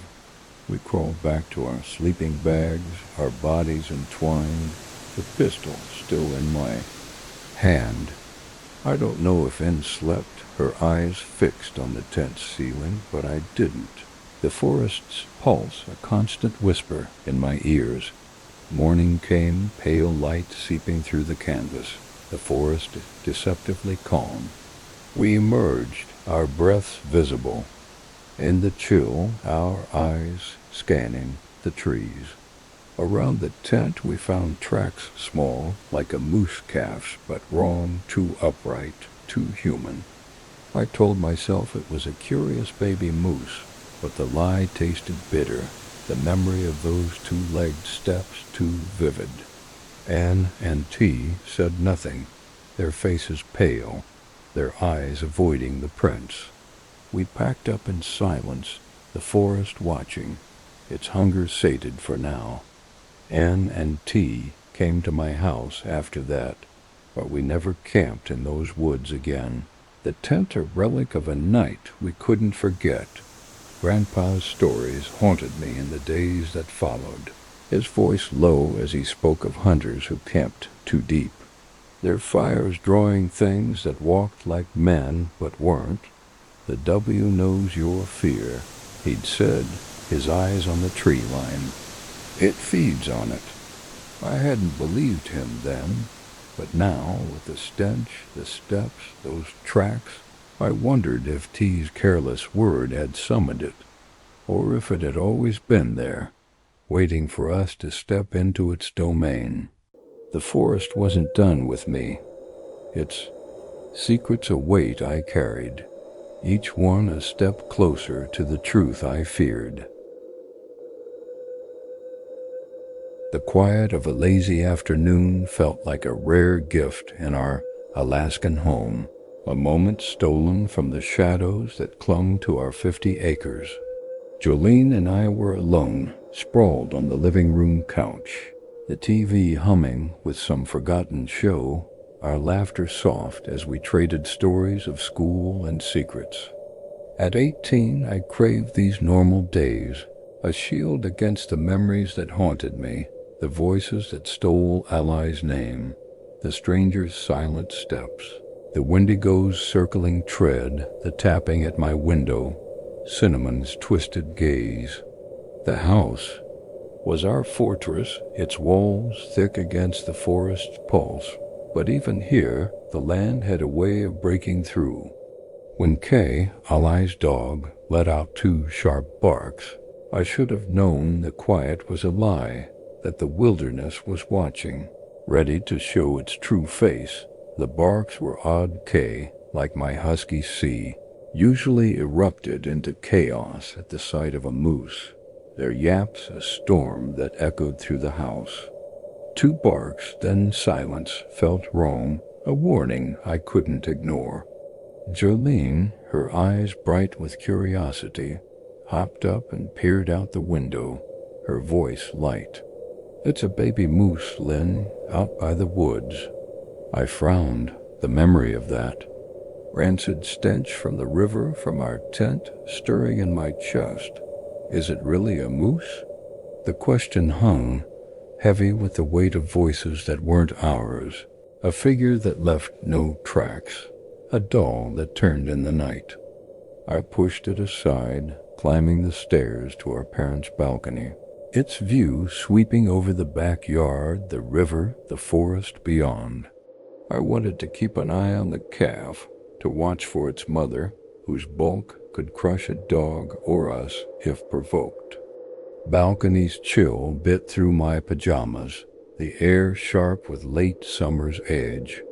We crawled back to our sleeping bags, our bodies entwined, the pistol still in my hand. I don't know if N slept, her eyes fixed on the tent's ceiling, but I didn't. The forest's pulse, a constant whisper in my ears. Morning came, pale light seeping through the canvas, the forest deceptively calm. We emerged, our breaths visible. In the chill, our eyes scanning the trees. Around the tent we found tracks small, like a moose calf's, but wrong, too upright, too human. I told myself it was a curious baby moose, but the lie tasted bitter, the memory of those two-legged steps too vivid. Anne and T said nothing, their faces pale, their eyes avoiding the prints. We packed up in silence, the forest watching, its hunger sated for now. N and T came to my house after that, but we never camped in those woods again. The tent a relic of a night we couldn't forget. Grandpa's stories haunted me in the days that followed, his voice low as he spoke of hunters who camped too deep, their fires drawing things that walked like men but weren't. The W knows your fear, he'd said, his eyes on the tree line. It feeds on it. I hadn't believed him then, but now, with the stench, the steps, those tracks, I wondered if T's careless word had summoned it, or if it had always been there, waiting for us to step into its domain. The forest wasn't done with me. Its secrets a weight I carried, each one a step closer to the truth I feared. The quiet of a lazy afternoon felt like a rare gift in our Alaskan home, a moment stolen from the shadows that clung to our 50 acres. Jolene and I were alone, sprawled on the living room couch, the TV humming with some forgotten show, our laughter soft as we traded stories of school and secrets. At 18, I craved these normal days, a shield against the memories that haunted me, the voices that stole Ally's name, the stranger's silent steps, the Wendigo's circling tread, the tapping at my window, Cinnamon's twisted gaze. The house was our fortress, its walls thick against the forest's pulse, but even here the land had a way of breaking through. When Kay, Ally's dog, let out 2 sharp barks, I should have known the quiet was a lie, that the wilderness was watching, ready to show its true face. The barks were odd K, like my husky C, usually erupted into chaos at the sight of a moose, their yaps a storm that echoed through the house. 2 barks, then silence, felt wrong, a warning I couldn't ignore. Jolene, her eyes bright with curiosity, hopped up and peered out the window, her voice light. It's a baby moose, Lynn, out by the woods. I frowned, the memory of that. Rancid stench from the river, from our tent, stirring in my chest. Is it really a moose? The question hung, heavy with the weight of voices that weren't ours, a figure that left no tracks, a doll that turned in the night. I pushed it aside, climbing the stairs to our parents' balcony. its view sweeping over the backyard, the river, the forest beyond. I wanted to keep an eye on the calf, to watch for its mother, whose bulk could crush a dog or us if provoked. Balcony's chill bit through my pajamas, the air sharp with late summer's edge.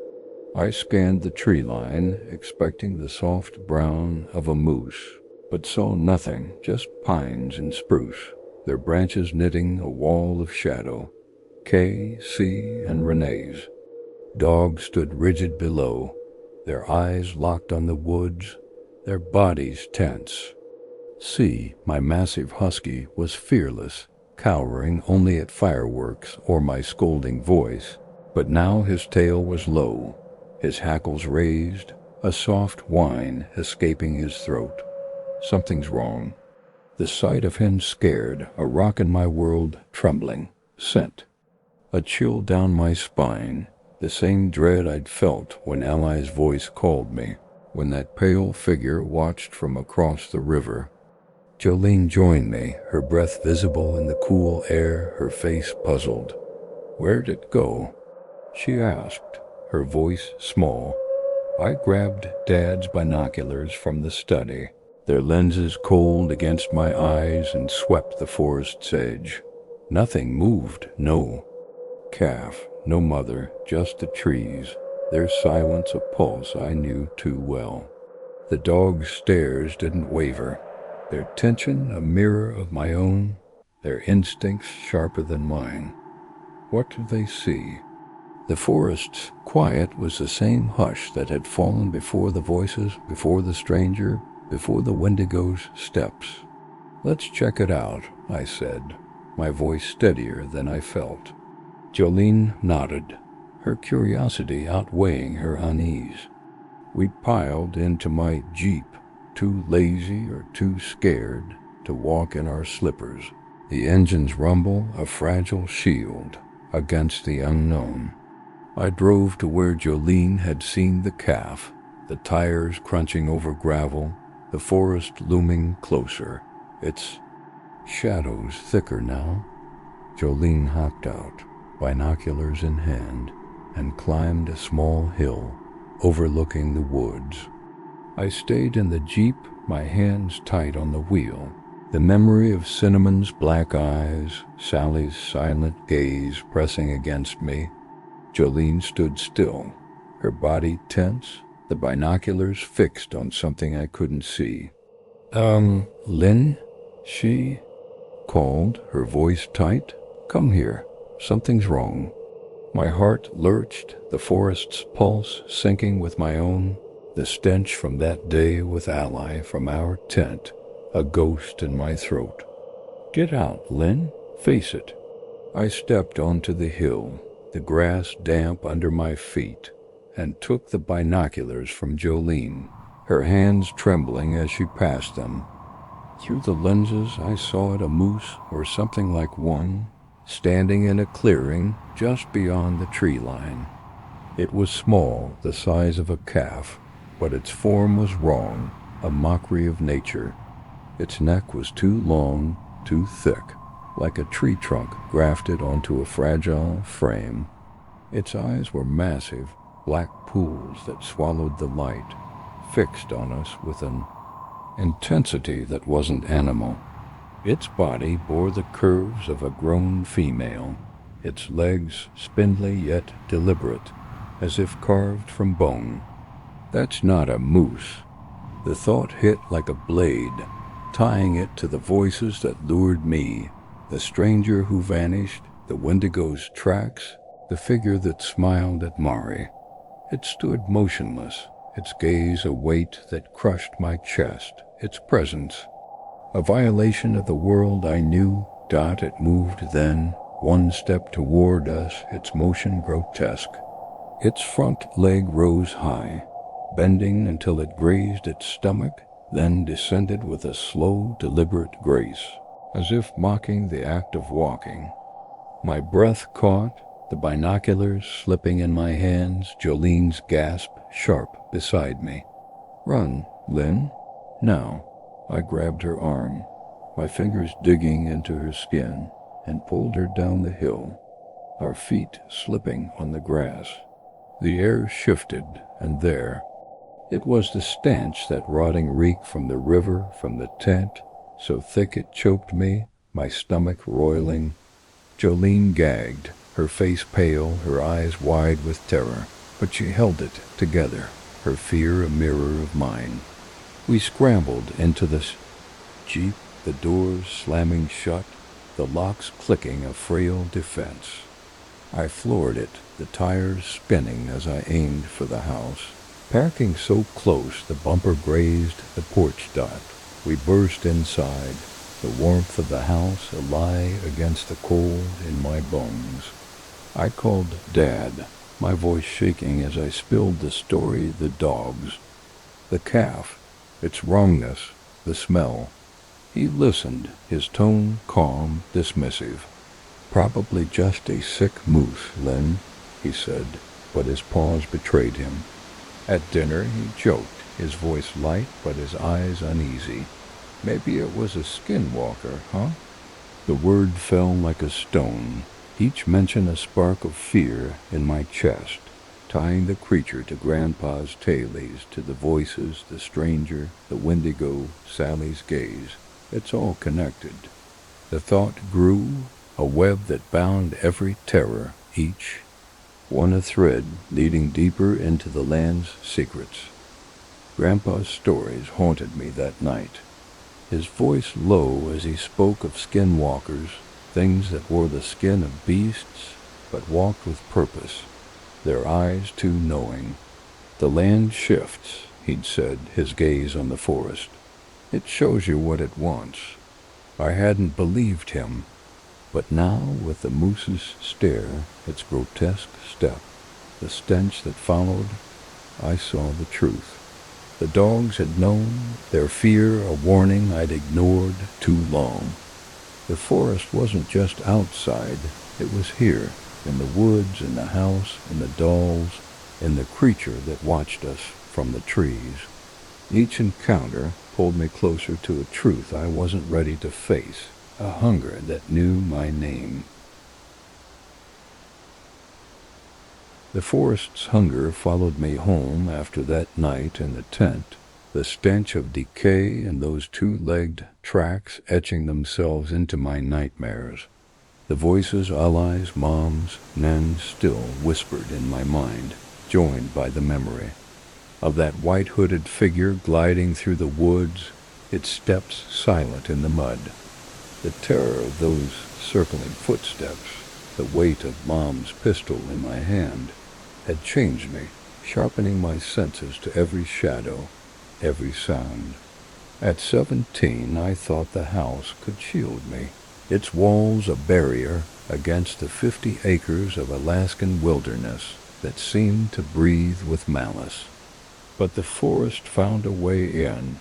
I scanned the tree line, expecting the soft brown of a moose, but saw nothing, just pines and spruce, their branches knitting a wall of shadow. Kay, C, and Renee's. Dogs stood rigid below, their eyes locked on the woods, their bodies tense. C, my massive husky, was fearless, cowering only at fireworks or my scolding voice, but now his tail was low, his hackles raised, a soft whine escaping his throat. Something's wrong. The sight of him scared, a rock in my world trembling, sent a chill down my spine, the same dread I'd felt when Ally's voice called me, when that pale figure watched from across the river. Jolene joined me, her breath visible in the cool air, her face puzzled. "Where'd it go?" she asked, her voice small. I grabbed Dad's binoculars from the study, their lenses cold against my eyes, and swept the forest's edge. Nothing moved, no calf, no mother, just the trees, their silence a pulse I knew too well. The dog's stares didn't waver, their tension a mirror of my own, their instincts sharper than mine. What did they see? The forest's quiet was the same hush that had fallen before the voices, before the stranger, before the Wendigo's steps. "Let's check it out," I said, my voice steadier than I felt. Jolene nodded, her curiosity outweighing her unease. We piled into my Jeep, too lazy or too scared to walk in our slippers, the engine's rumble a fragile shield against the unknown. I drove to where Jolene had seen the calf, the tires crunching over gravel, the forest looming closer, its shadows thicker now. Jolene hopped out, binoculars in hand, and climbed a small hill overlooking the woods. I stayed in the Jeep, my hands tight on the wheel, the memory of Cinnamon's black eyes, Sally's silent gaze pressing against me. Jolene stood still, her body tense, the binoculars fixed on something I couldn't see. Lynn?" she called, her voice tight. "Come here. Something's wrong." My heart lurched, the forest's pulse syncing with my own, the stench from that day with Ally from our tent, a ghost in my throat. "Get out, Lynn. Face it." I stepped onto the hill, the grass damp under my feet, and took the binoculars from Jolene, her hands trembling as she passed them. Through the lenses I saw it a moose or something like one, standing in a clearing just beyond the tree line. It was small, the size of a calf, but its form was wrong, a mockery of nature. Its neck was too long, too thick, like a tree trunk grafted onto a fragile frame. Its eyes were massive, black pools that swallowed the light, fixed on us with an intensity that wasn't animal. Its body bore the curves of a grown female, its legs spindly yet deliberate, as if carved from bone. "That's not a moose." The thought hit like a blade, tying it to the voices that lured me, the stranger who vanished, the Wendigo's tracks, the figure that smiled at Mari. It stood motionless, its gaze a weight that crushed my chest, its presence a violation of the world I knew. It moved then, one step toward us, its motion grotesque. Its front leg rose high, bending until it grazed its stomach, then descended with a slow, deliberate grace, as if mocking the act of walking. My breath caught, the binoculars slipping in my hands, Jolene's gasp sharp beside me. "Run, Lynn, now." I grabbed her arm, my fingers digging into her skin. and pulled her down the hill, our feet slipping on the grass. The air shifted, and there, it was the stench, that rotting reek from the river, from the tent, so thick it choked me, my stomach roiling. Jolene gagged, her face pale, her eyes wide with terror, but she held it together, her fear a mirror of mine. We scrambled into the Jeep, the doors slamming shut, the locks clicking a frail defense. I floored it, the tires spinning as I aimed for the house. Parking so close, the bumper grazed the porch dot. We burst inside, the warmth of the house a lie against the cold in my bones. I called Dad, my voice shaking as I spilled the story, the dogs, the calf, its wrongness, the smell. He listened, his tone calm, dismissive. "Probably just a sick moose, Lynn," he said, but his pause betrayed him. At dinner he joked, his voice light but his eyes uneasy. "Maybe it was a skinwalker, huh?" The word fell like a stone, each mention a spark of fear in my chest, tying the creature to Grandpa's tailies, to the voices, the stranger, the Wendigo, Sally's gaze. It's all connected. The thought grew, a web that bound every terror, each one a thread leading deeper into the land's secrets. Grandpa's stories haunted me that night, his voice low as he spoke of skinwalkers, things that wore the skin of beasts but walked with purpose, their eyes too knowing. "The land shifts," he'd said, his gaze on the forest. "It shows you what it wants." I hadn't believed him, but now, with the moose's stare, its grotesque step, the stench that followed, I saw the truth. The dogs had known, their fear a warning I'd ignored too long. The forest wasn't just outside, it was here, in the woods, in the house, in the dolls, in the creature that watched us from the trees. Each encounter pulled me closer to a truth I wasn't ready to face, a hunger that knew my name. The forest's hunger followed me home after that night in the tent, the stench of decay and those two-legged tracks etching themselves into my nightmares. The voices Ali's, Mom's, Nan's still whispered in my mind, joined by the memory of that white-hooded figure gliding through the woods, its steps silent in the mud. The terror of those circling footsteps, the weight of Mom's pistol in my hand, had changed me, sharpening my senses to every shadow, every sound. At 17, I thought the house could shield me, its walls a barrier against the 50 acres of Alaskan wilderness that seemed to breathe with malice. But the forest found a way in,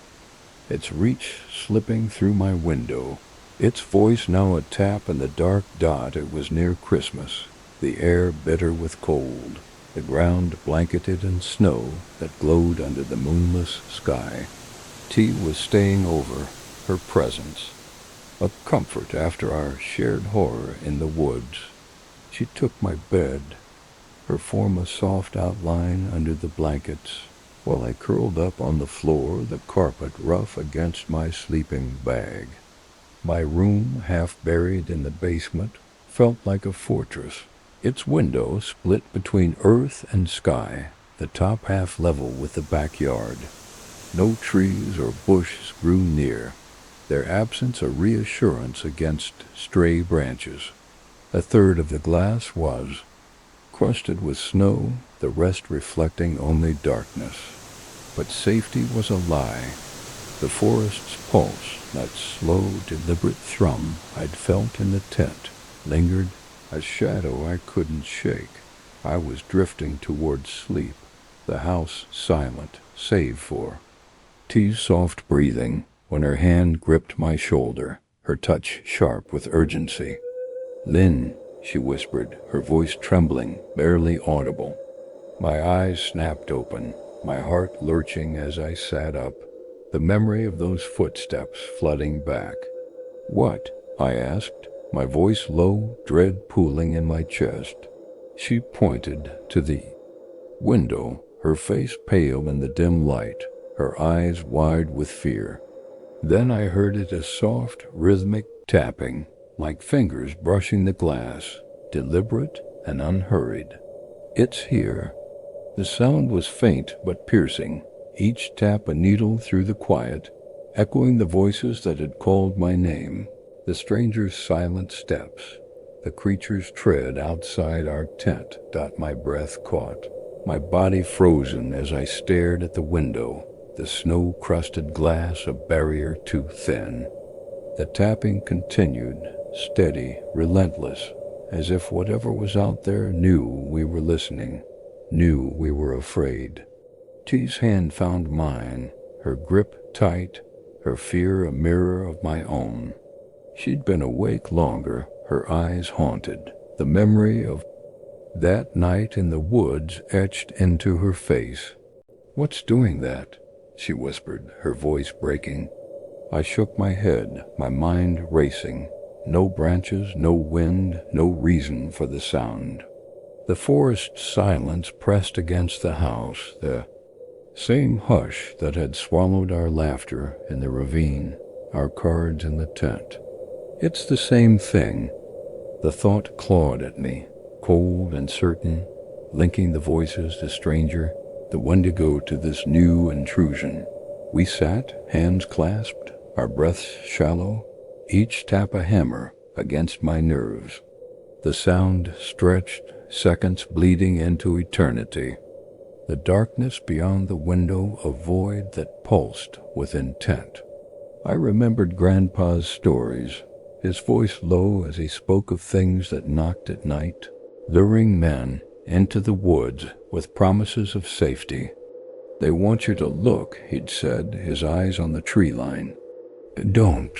its reach slipping through my window, its voice now a tap in the dark dot. It was near Christmas, the air bitter with cold, the ground blanketed in snow that glowed under the moonless sky. T was staying over, her presence, a comfort after our shared horror in the woods. She took my bed, her form a soft outline under the blankets, while I curled up on the floor, the carpet rough against my sleeping bag. My room, half buried in the basement, felt like a fortress, its window split between earth and sky, the top half level with the backyard. No trees or bushes grew near, their absence a reassurance against stray branches. A third of the glass was crusted with snow, the rest reflecting only darkness. But safety was a lie. The forest's pulse, that slow, deliberate thrum I'd felt in the tent, lingered, a shadow I couldn't shake. I was drifting toward sleep, the house silent, save for T's soft breathing when her hand gripped my shoulder, her touch sharp with urgency. "Lynn," she whispered, her voice trembling, barely audible. My eyes snapped open, my heart lurching as I sat up, the memory of those footsteps flooding back. "What?" I asked. my voice low, dread pooling in my chest. She pointed to the window, her face pale in the dim light, her eyes wide with fear. Then I heard it a soft, rhythmic tapping, like fingers brushing the glass, deliberate and unhurried. "It's here." The sound was faint but piercing, each tap a needle through the quiet, echoing the voices that had called my name, the stranger's silent steps, the creature's tread outside our tent. My breath caught, my body frozen as I stared at the window, the snow-crusted glass a barrier too thin. The tapping continued, steady, relentless, as if whatever was out there knew we were listening, knew we were afraid. T's hand found mine, her grip tight, her fear a mirror of my own. She'd been awake longer, her eyes haunted, the memory of that night in the woods etched into her face. "What's doing that?" she whispered, her voice breaking. I shook my head, my mind racing. No branches, no wind, no reason for the sound. The forest silence pressed against the house, the same hush that had swallowed our laughter in the ravine, our cards in the tent. "It's the same thing." The thought clawed at me, cold and certain, linking the voices, the stranger, the Wendigo to this new intrusion. We sat, hands clasped, our breaths shallow, each tap a hammer against my nerves. The sound stretched, seconds bleeding into eternity. The darkness beyond the window a void that pulsed with intent. I remembered Grandpa's stories, his voice low as he spoke of things that knocked at night, luring men into the woods with promises of safety. "They want you to look," he'd said, his eyes on the tree line. "Don't."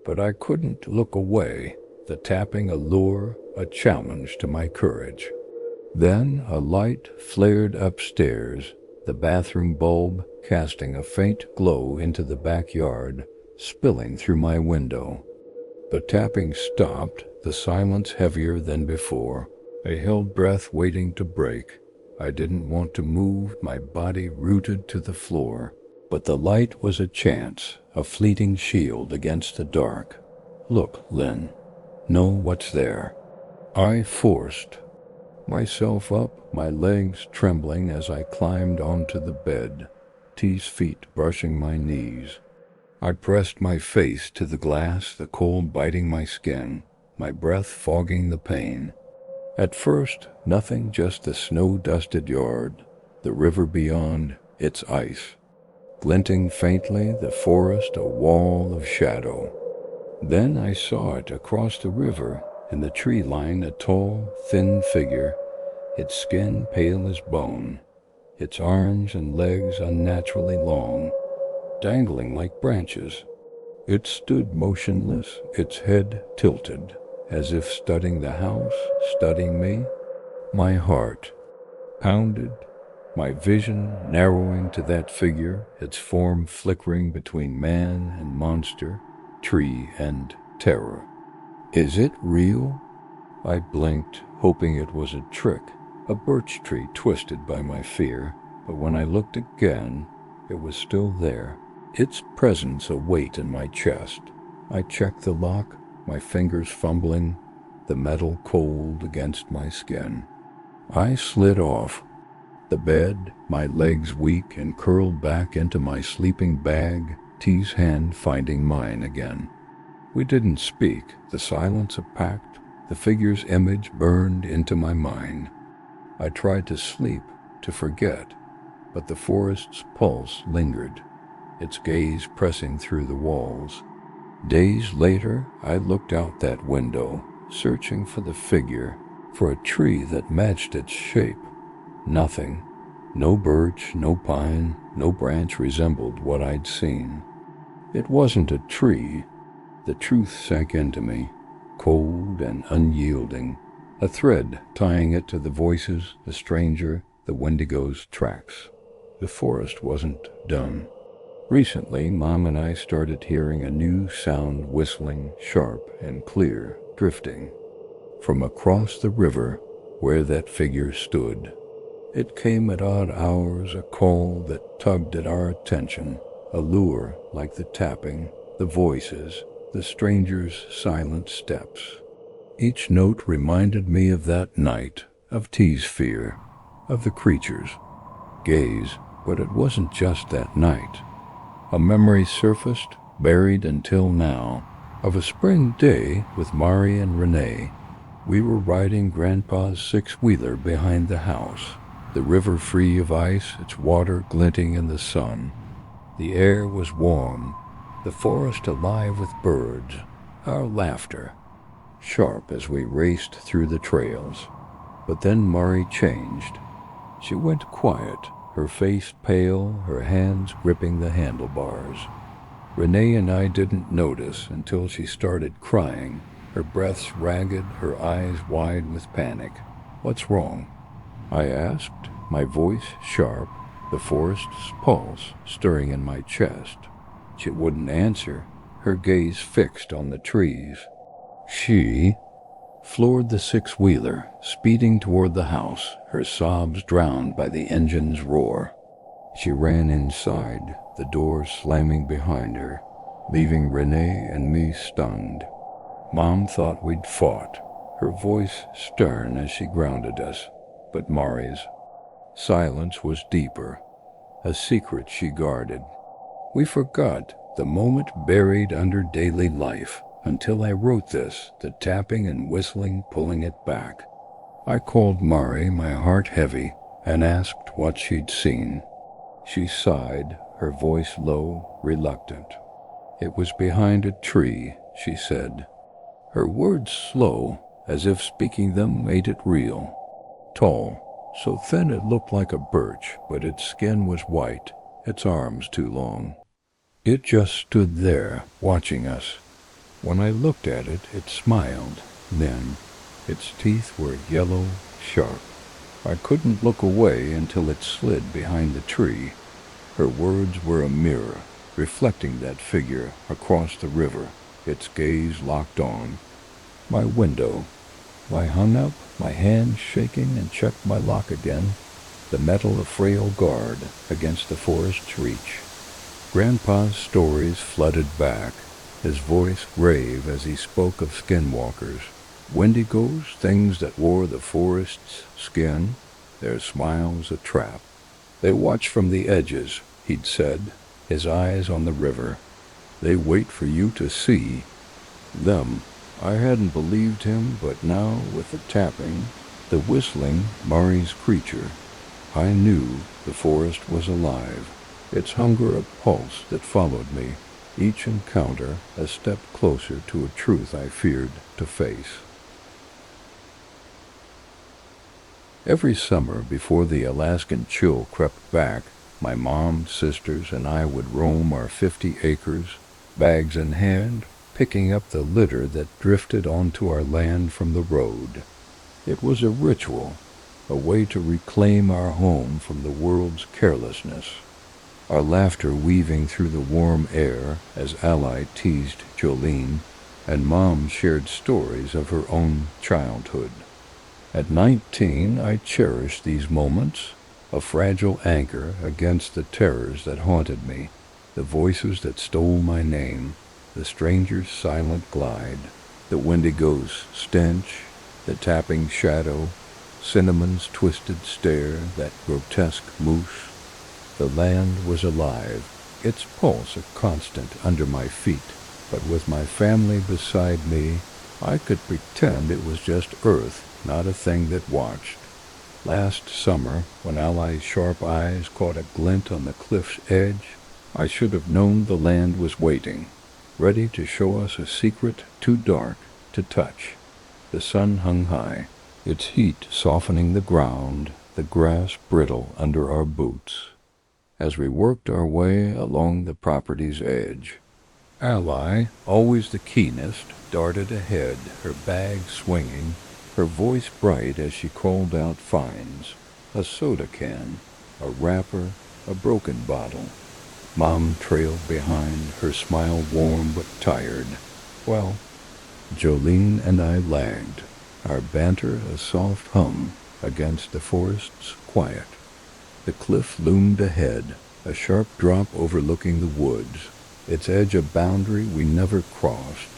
But I couldn't look away, the tapping a lure, a challenge to my courage. Then a light flared upstairs, the bathroom bulb casting a faint glow into the backyard, spilling through my window. The tapping stopped, the silence heavier than before. I held breath waiting to break. I didn't want to move, my body rooted to the floor. But the light was a chance, a fleeting shield against the dark. "Look, Lynn. Know what's there." I forced myself up, my legs trembling as I climbed onto the bed, T's feet brushing my knees. I pressed my face to the glass, the cold biting my skin, my breath fogging the pain. At first, nothing, just the snow-dusted yard, the river beyond, its ice. Glinting faintly, the forest a wall of shadow. Then I saw it across the river, in the tree line a tall, thin figure, its skin pale as bone, its arms and legs unnaturally long, dangling like branches. It stood motionless, its head tilted, as if studying the house, studying me. My heart pounded, my vision narrowing to that figure, its form flickering between man and monster, tree and terror. "Is it real?" I blinked, hoping it was a trick, a birch tree twisted by my fear, but when I looked again, it was still there, its presence a weight in my chest. I checked the lock, my fingers fumbling, the metal cold against my skin. I slid off the bed, my legs weak, and curled back into my sleeping bag, T's hand finding mine again. We didn't speak, the silence a pact, the figure's image burned into my mind. I tried to sleep, to forget, but the forest's pulse lingered, its gaze pressing through the walls. Days later, I looked out that window, searching for the figure, for a tree that matched its shape. Nothing. No birch, no pine, no branch resembled what I'd seen. It wasn't a tree. The truth sank into me, cold and unyielding, a thread tying it to the voices, the stranger, the Wendigo's tracks. The forest wasn't done. Recently, Mom and I started hearing a new sound whistling, sharp and clear, drifting from across the river where that figure stood. It came at odd hours, a call that tugged at our attention, a lure like the tapping, the voices, the stranger's silent steps. Each note reminded me of that night, of T's fear, of the creature's gaze, but it wasn't just that night. A memory surfaced, buried until now, of a spring day with Mari and Renee. We were riding Grandpa's six-wheeler behind the house, the river free of ice, its water glinting in the sun. The air was warm, the forest alive with birds, our laughter sharp as we raced through the trails. But then Mari changed. She went quiet, her face pale, her hands gripping the handlebars. Renee and I didn't notice until she started crying, her breaths ragged, her eyes wide with panic. "What's wrong?" I asked, my voice sharp, the forest's pulse stirring in my chest. She wouldn't answer, her gaze fixed on the trees. She floored the six-wheeler, speeding toward the house, her sobs drowned by the engine's roar. She ran inside, the door slamming behind her, leaving Renee and me stunned. Mom thought we'd fought, her voice stern as she grounded us, but Mari's silence was deeper, a secret she guarded. We forgot, the moment buried under daily life, until I wrote this, the tapping and whistling pulling it back. I called Mari, my heart heavy, and asked what she'd seen. She sighed, her voice low, reluctant. "It was behind a tree," she said, her words slow, as if speaking them made it real. Tall, so thin it looked like a birch, but its skin was white, its arms too long. It just stood there, watching us. When I looked at it, it smiled. Then, its teeth were yellow, sharp. I couldn't look away until it slid behind the tree. Her words were a mirror, reflecting that figure across the river, its gaze locked on my window. I hung up, my hands shaking, and checked my lock again, the metal a frail guard against the forest's reach. Grandpa's stories flooded back, his voice grave as he spoke of skinwalkers, wendigos, things that wore the forest's skin, their smiles a trap. They watch from the edges, he'd said, his eyes on the river. They wait for you to see them. I hadn't believed him, but now, with the tapping, the whistling, Mari's creature, I knew the forest was alive, its hunger a pulse that followed me, each encounter a step closer to a truth I feared to face. Every summer, before the Alaskan chill crept back, my mom, sisters, and I would roam our 50 acres, bags in hand, picking up the litter that drifted onto our land from the road. It was a ritual, a way to reclaim our home from the world's carelessness. Our laughter weaving through the warm air as Ally teased Jolene, and Mom shared stories of her own childhood. At 19, I cherished these moments, a fragile anchor against the terrors that haunted me, the voices that stole my name, the stranger's silent glide, the wendigo's stench, the tapping shadow, Cinnamon's twisted stare, that grotesque moose. The land was alive, its pulse a constant under my feet, but with my family beside me, I could pretend it was just earth, not a thing that watched. Last summer, when Ally's sharp eyes caught a glint on the cliff's edge, I should have known the land was waiting, ready to show us a secret too dark to touch. The sun hung high, its heat softening the ground, the grass brittle under our boots. As we worked our way along the property's edge, Ally, always the keenest, darted ahead, her bag swinging, her voice bright as she called out finds, a soda can, a wrapper, a broken bottle. Mom trailed behind, her smile warm but tired. Well, Jolene and I lagged, our banter a soft hum against the forest's quiet. The cliff loomed ahead, a sharp drop overlooking the woods, its edge a boundary we never crossed,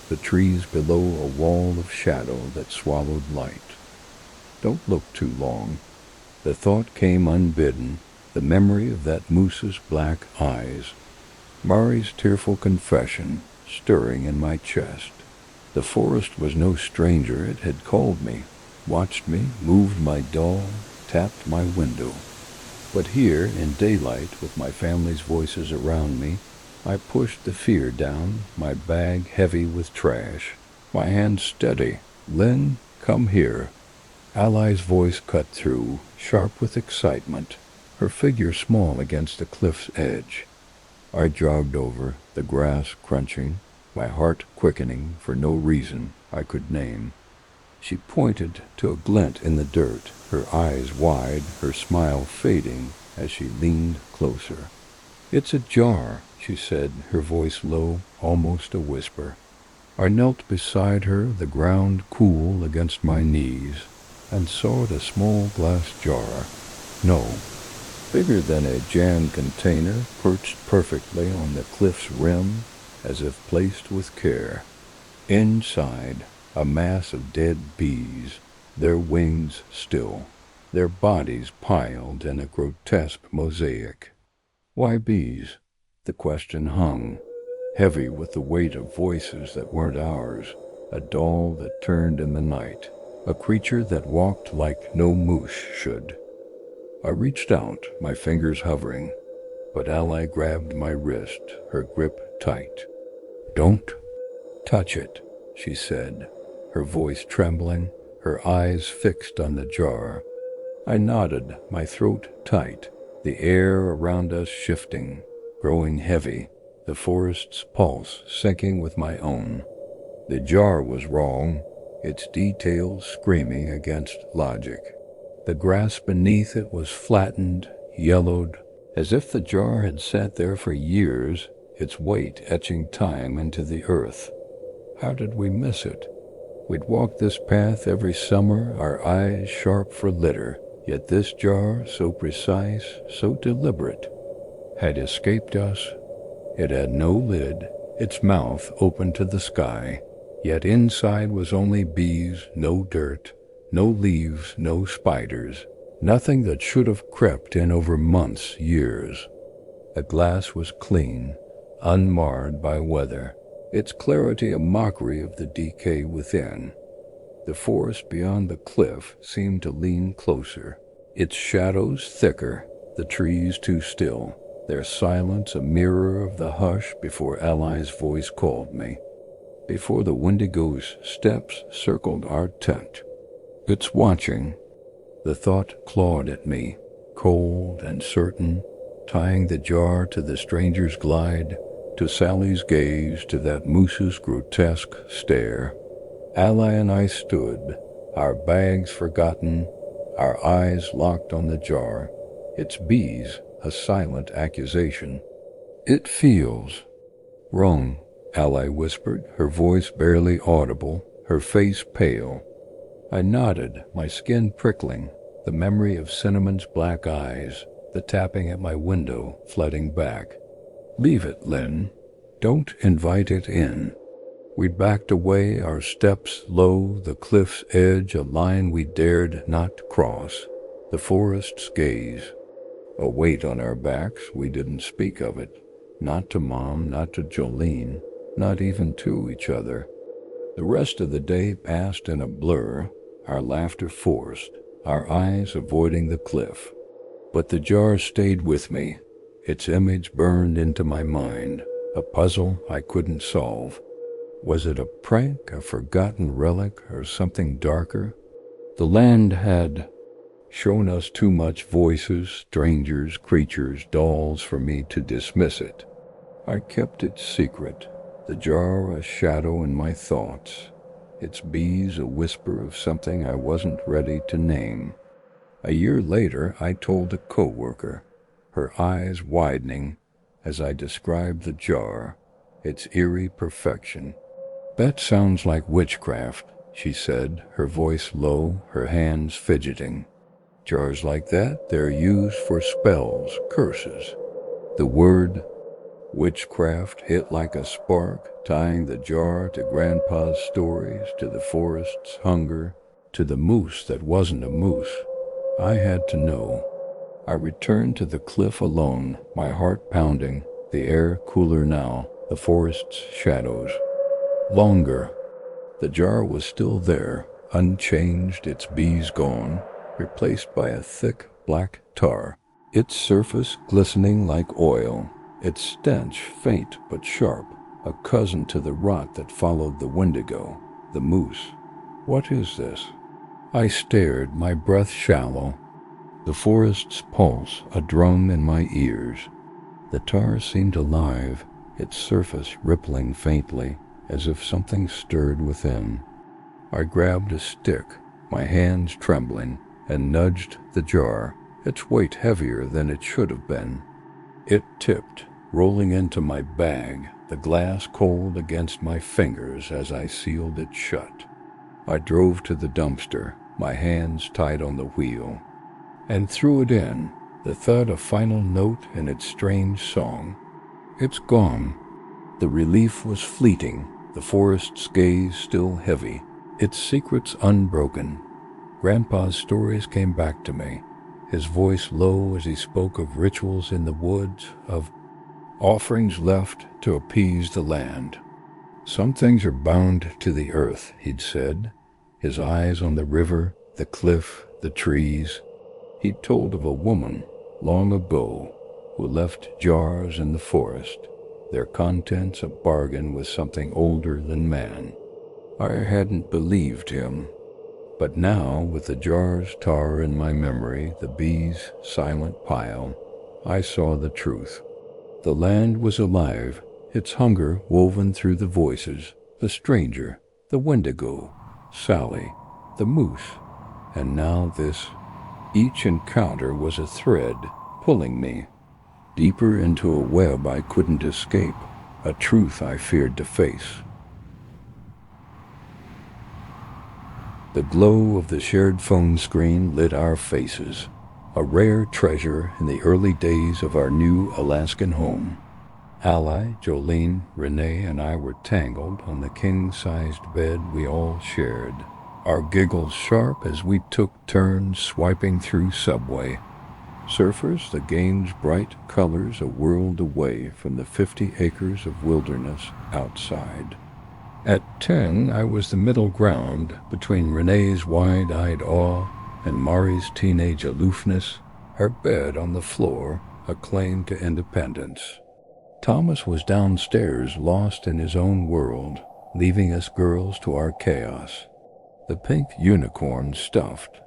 the trees below a wall of shadow that swallowed light. Don't look too long. The thought came unbidden, the memory of that moose's black eyes. Mari's tearful confession stirring in my chest. The forest was no stranger, it had called me, watched me, moved my doll, tapped my window. But here, in daylight, with my family's voices around me, I pushed the fear down, my bag heavy with trash, my hand steady. "Lynn, come here." Ally's voice cut through, sharp with excitement, her figure small against the cliff's edge. I jogged over, the grass crunching, my heart quickening for no reason I could name. She pointed to a glint in the dirt, her eyes wide, her smile fading as she leaned closer. "It's a jar," she said, her voice low, almost a whisper. I knelt beside her, the ground cool against my knees, and sawed a small glass jar. No, bigger than a jam container, perched perfectly on the cliff's rim, as if placed with care. Inside, a mass of dead bees, their wings still, their bodies piled in a grotesque mosaic. Why bees? The question hung, heavy with the weight of voices that weren't ours, a doll that turned in the night, a creature that walked like no moose should. I reached out, my fingers hovering, but Ally grabbed my wrist, her grip tight. "Don't touch it," she said, her voice trembling, her eyes fixed on the jar. I nodded, my throat tight, the air around us shifting, growing heavy, the forest's pulse syncing with my own. The jar was wrong, its details screaming against logic. The grass beneath it was flattened, yellowed, as if the jar had sat there for years, its weight etching time into the earth. How did we miss it? We'd walked this path every summer, our eyes sharp for litter, yet this jar, so precise, so deliberate, had escaped us. It had no lid, its mouth open to the sky, yet inside was only bees, no dirt, no leaves, no spiders, nothing that should have crept in over months, years. The glass was clean, unmarred by weather, its clarity a mockery of the decay within. The forest beyond the cliff seemed to lean closer, its shadows thicker, the trees too still, their silence a mirror of the hush before Ally's voice called me, before the Wendigo's steps circled our tent. "It's watching." The thought clawed at me, cold and certain, tying the jar to the stranger's glide, to Sally's gaze, to that moose's grotesque stare. Ally and I stood, our bags forgotten, our eyes locked on the jar, its bees a silent accusation. "It feels wrong," Ally whispered, her voice barely audible, her face pale. I nodded, my skin prickling, the memory of Cinnamon's black eyes, the tapping at my window flooding back. "Leave it, Lynn. Don't invite it in." We backed away, our steps low, the cliff's edge a line we dared not cross, the forest's gaze. A weight on our backs, we didn't speak of it. Not to Mom, not to Jolene, not even to each other. The rest of the day passed in a blur, our laughter forced, our eyes avoiding the cliff. But the jar stayed with me, its image burned into my mind, a puzzle I couldn't solve. Was it a prank, a forgotten relic, or something darker? The land had shown us too much voices, strangers, creatures, dolls for me to dismiss it. I kept it secret, the jar a shadow in my thoughts, its bees a whisper of something I wasn't ready to name. A year later, I told a coworker, her eyes widening as I described the jar, its eerie perfection. That sounds like witchcraft, she said, her voice low, her hands fidgeting. Jars like that, they're used for spells, curses. The word witchcraft hit like a spark, tying the jar to Grandpa's stories, to the forest's hunger, to the moose that wasn't a moose. I had to know. I returned to the cliff alone, my heart pounding, the air cooler now, the forest's shadows longer. The jar was still there, unchanged, its bees gone, replaced by a thick black tar, its surface glistening like oil, its stench faint but sharp, a cousin to the rot that followed the wendigo, the moose. What is this? I stared, my breath shallow, the forest's pulse a drum in my ears. The tar seemed alive, its surface rippling faintly, as if something stirred within. I grabbed a stick, my hands trembling, and nudged the jar, its weight heavier than it should have been. It tipped, rolling into my bag, the glass cold against my fingers as I sealed it shut. I drove to the dumpster, my hands tight on the wheel, and threw it in, the thud a final note in its strange song. It's gone. The relief was fleeting, the forest's gaze still heavy, its secrets unbroken. Grandpa's stories came back to me, his voice low as he spoke of rituals in the woods, of offerings left to appease the land. Some things are bound to the earth, he'd said, his eyes on the river, the cliff, the trees. He'd told of a woman, long ago, who left jars in the forest, their contents a bargain with something older than man. I hadn't believed him, but now, with the jar's tar in my memory, the bees' silent pile, I saw the truth. The land was alive, its hunger woven through the voices, the stranger, the wendigo, Sally, the moose, and now this. Each encounter was a thread, pulling me deeper into a web I couldn't escape, a truth I feared to face. The glow of the shared phone screen lit our faces, a rare treasure in the early days of our new Alaskan home. Ally, Jolene, Renee, and I were tangled on the king-sized bed we all shared, our giggles sharp as we took turns swiping through Subway. Surfers, the game's bright colors a world away from the 50 acres of wilderness outside. At 10, I was the middle ground between Renee's wide-eyed awe and Mari's teenage aloofness, her bed on the floor, a claim to independence. Thomas was downstairs, lost in his own world, leaving us girls to our chaos. The pink unicorn, stuffed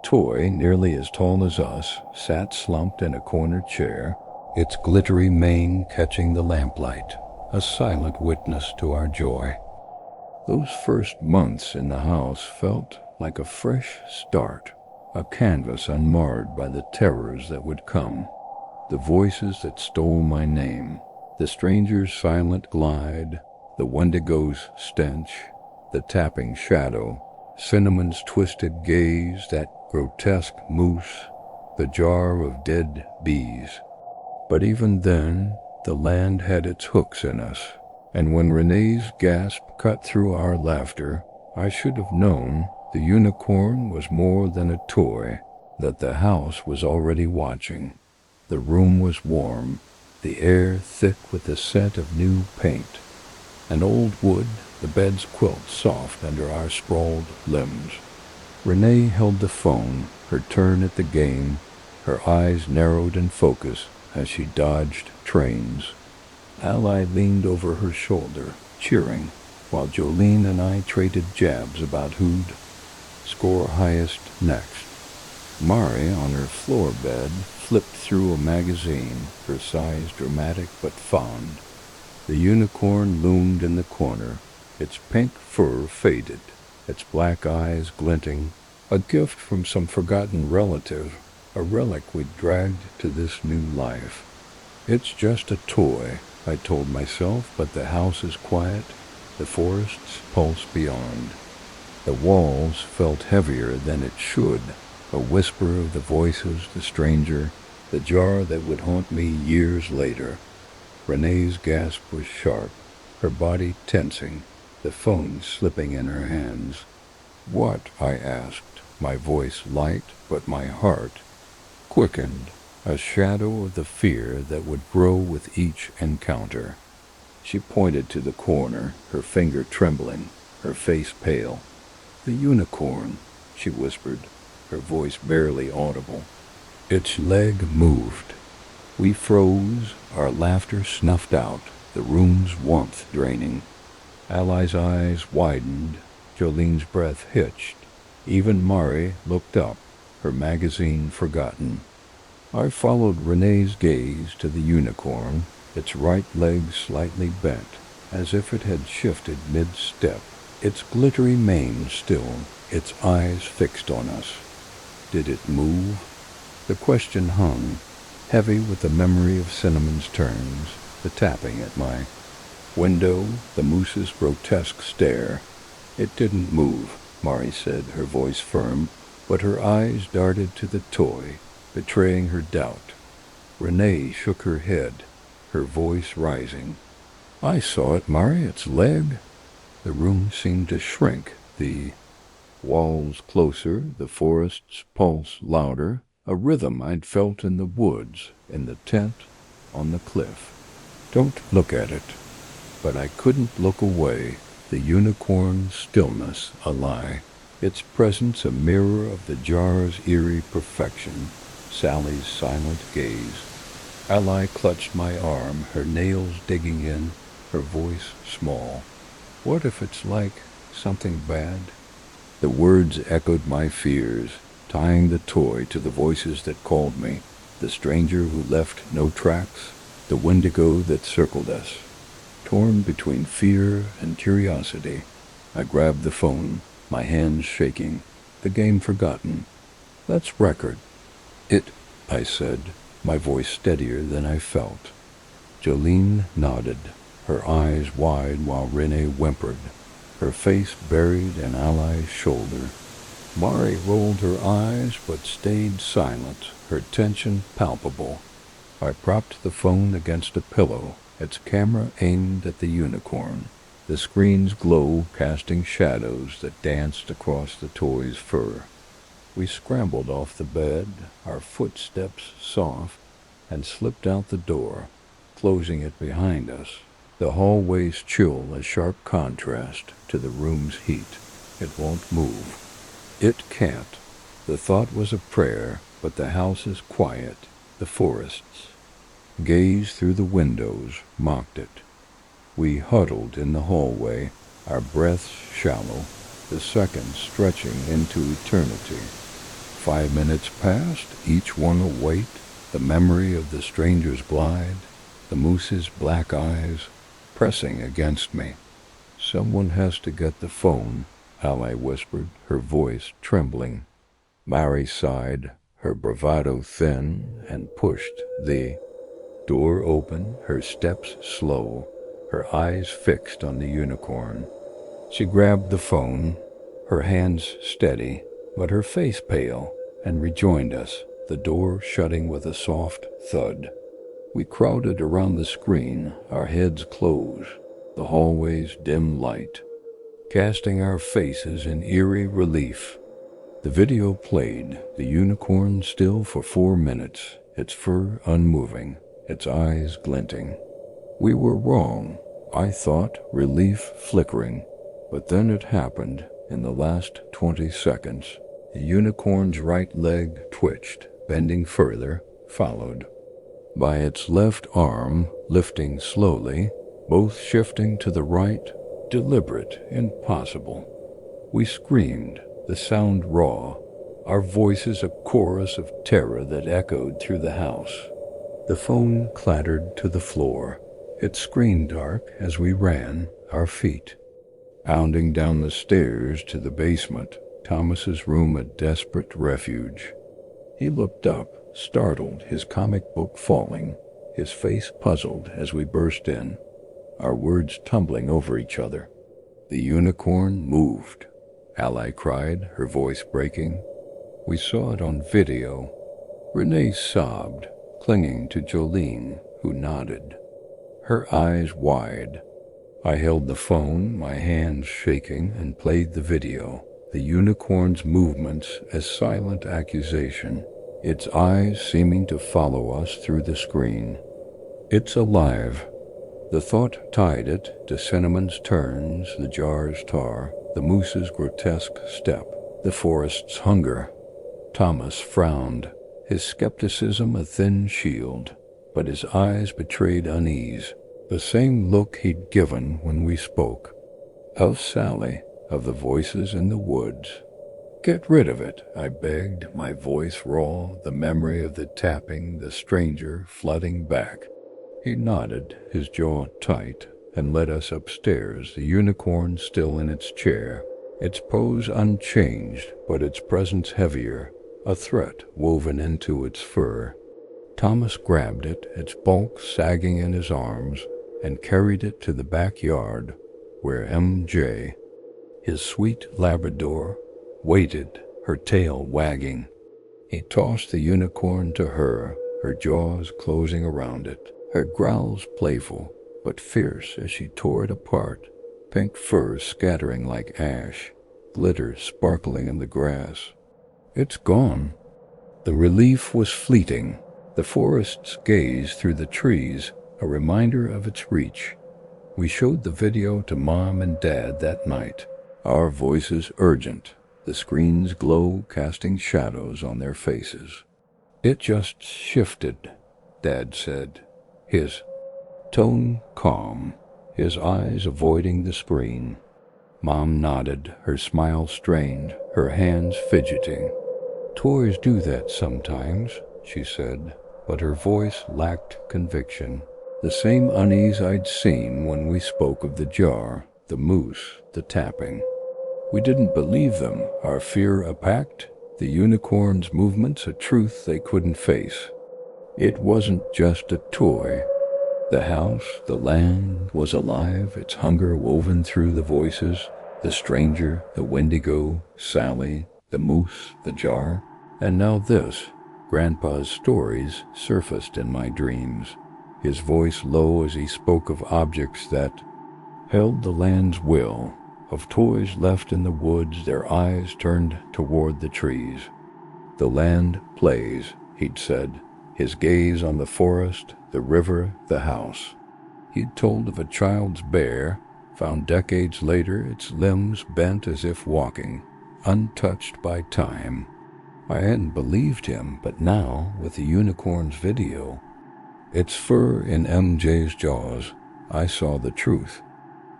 toy nearly as tall as us, sat slumped in a corner chair, its glittery mane catching the lamplight, a silent witness to our joy. Those first months in the house felt like a fresh start, a canvas unmarred by the terrors that would come, the voices that stole my name, the stranger's silent glide, the wendigo's stench, the tapping shadow, Cinnamon's twisted gaze, that grotesque moose, the jar of dead bees. But even then, the land had its hooks in us, and when Renee's gasp cut through our laughter, I should have known the unicorn was more than a toy, that the house was already watching. The room was warm, the air thick with the scent of new paint, and old wood, the bed's quilt soft under our sprawled limbs. Renee held the phone, her turn at the game, her eyes narrowed in focus as she dodged trains. Ally leaned over her shoulder, cheering, while Jolene and I traded jabs about who'd score highest next. Mari, on her floor bed, flipped through a magazine, her size dramatic but fond. The unicorn loomed in the corner, its pink fur faded, its black eyes glinting, a gift from some forgotten relative, a relic we'd dragged to this new life. It's just a toy, I told myself, but the house is quiet, the forests pulse beyond. The walls felt heavier than it should, a whisper of the voices, the stranger, the jar that would haunt me years later. Renee's gasp was sharp, her body tensing, the phone slipping in her hands. "What?" I asked, my voice light, but my heart quickened, a shadow of the fear that would grow with each encounter. She pointed to the corner, her finger trembling, her face pale. "The unicorn," she whispered, her voice barely audible. Its leg moved. We froze, our laughter snuffed out, the room's warmth draining. Ally's eyes widened, Jolene's breath hitched. Even Mari looked up, her magazine forgotten. I followed Renee's gaze to the unicorn, its right leg slightly bent, as if it had shifted mid-step, its glittery mane still, its eyes fixed on us. Did it move? The question hung, heavy with the memory of Cinnamon's turns, the tapping at my window, the moose's grotesque stare. "It didn't move," Mari said, her voice firm, but her eyes darted to the toy, betraying her doubt. Renee shook her head, her voice rising. "I saw it, Mari, its leg." The room seemed to shrink, the walls closer, the forest's pulse louder, a rhythm I'd felt in the woods, in the tent, on the cliff. "Don't look at it." But I couldn't look away, the unicorn's stillness a lie, its presence a mirror of the jar's eerie perfection, Sally's silent gaze. Ally clutched my arm, her nails digging in, her voice small. "What if it's like something bad?" The words echoed my fears, tying the toy to the voices that called me, the stranger who left no tracks, the wendigo that circled us. Torn between fear and curiosity, I grabbed the phone, my hands shaking, the game forgotten. "Let's record." "It," I said, my voice steadier than I felt. Jolene nodded, her eyes wide while Renee whimpered, her face buried in Ally's shoulder. Mari rolled her eyes but stayed silent, her tension palpable. I propped the phone against a pillow, its camera aimed at the unicorn, the screen's glow casting shadows that danced across the toy's fur. We scrambled off the bed, our footsteps soft, and slipped out the door, closing it behind us, the hallway's chill a sharp contrast to the room's heat. "It won't move." "It can't." The thought was a prayer, but the house is quiet, the forests. Gaze through the windows mocked it. We huddled in the hallway, our breaths shallow, the seconds stretching into eternity. 5 minutes passed, each one await, the memory of the stranger's glide, the moose's black eyes pressing against me. "Someone has to get the phone," Ally whispered, her voice trembling. Mari sighed, her bravado thin, and pushed the door open, her steps slow, her eyes fixed on the unicorn. She grabbed the phone, her hands steady, but her face pale, and rejoined us, the door shutting with a soft thud. We crowded around the screen, our heads closed, the hallway's dim light, casting our faces in eerie relief. The video played, the unicorn still for 4 minutes, its fur unmoving, its eyes glinting. We were wrong, I thought, relief flickering, but then it happened in the last 20 seconds. The unicorn's right leg twitched, bending further, followed by its left arm, lifting slowly, both shifting to the right, deliberate, impossible. We screamed, the sound raw, our voices a chorus of terror that echoed through the house. The phone clattered to the floor, its screen dark as we ran, our feet. Bounding down the stairs to the basement, Thomas's room a desperate refuge. He looked up, startled, his comic book falling, his face puzzled as we burst in, our words tumbling over each other. The unicorn moved, Ally cried, her voice breaking. We saw it on video. Renee sobbed, clinging to Jolene, who nodded, her eyes wide. I held the phone, my hands shaking, and played the video, the unicorn's movements as silent accusation, its eyes seeming to follow us through the screen. It's alive. The thought tied it to Cinnamon's turns, the jar's tar, the moose's grotesque step, the forest's hunger. Thomas frowned, his skepticism a thin shield, but his eyes betrayed unease, the same look he'd given when we spoke. Of Sally, of the voices in the woods. Get rid of it, I begged, my voice raw, the memory of the tapping, the stranger flooding back. He nodded, his jaw tight, and led us upstairs, the unicorn still in its chair, its pose unchanged, but its presence heavier, a threat woven into its fur. Thomas grabbed it, its bulk sagging in his arms, and carried it to the backyard, where MJ, his sweet Labrador, waited, her tail wagging. He tossed the unicorn to her jaws closing around it, her growls playful but fierce as she tore it apart, pink fur scattering like ash, glitter sparkling in the grass. It's gone. The relief was fleeting, the forest's gaze through the trees, a reminder of its reach. We showed the video to Mom and Dad that night, our voices urgent, the screen's glow casting shadows on their faces. It just shifted, Dad said, his tone calm, his eyes avoiding the screen. Mom nodded, her smile strained, her hands fidgeting. Toys do that sometimes, she said, but her voice lacked conviction. The same unease I'd seen when we spoke of the jar, the moose, the tapping. We didn't believe them, our fear a pact, the unicorn's movements a truth they couldn't face. It wasn't just a toy. The house, the land, was alive, its hunger woven through the voices, the stranger, the Wendigo, Sally, the moose, the jar. And now this, Grandpa's stories, surfaced in my dreams, his voice low as he spoke of objects that held the land's will, of toys left in the woods, their eyes turned toward the trees. The land plays, he'd said, his gaze on the forest, the river, the house. He'd told of a child's bear, found decades later, its limbs bent as if walking, untouched by time. I hadn't believed him, but now, with the unicorn's video, its fur in MJ's jaws, I saw the truth.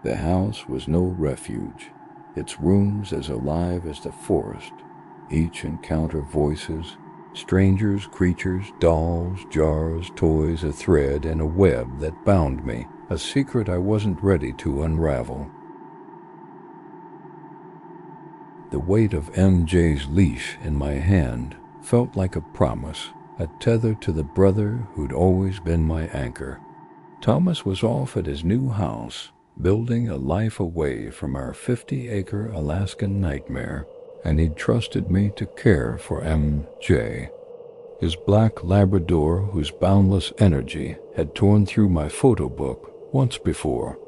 The house was no refuge, its rooms as alive as the forest. Each encounter voices, strangers, creatures, dolls, jars, toys, a thread and a web that bound me, a secret I wasn't ready to unravel. The weight of MJ's leash in my hand felt like a promise, a tether to the brother who'd always been my anchor. Thomas was off at his new house, building a life away from our 50-acre Alaskan nightmare, and he'd trusted me to care for MJ, his black Labrador whose boundless energy had torn through my photo book once before.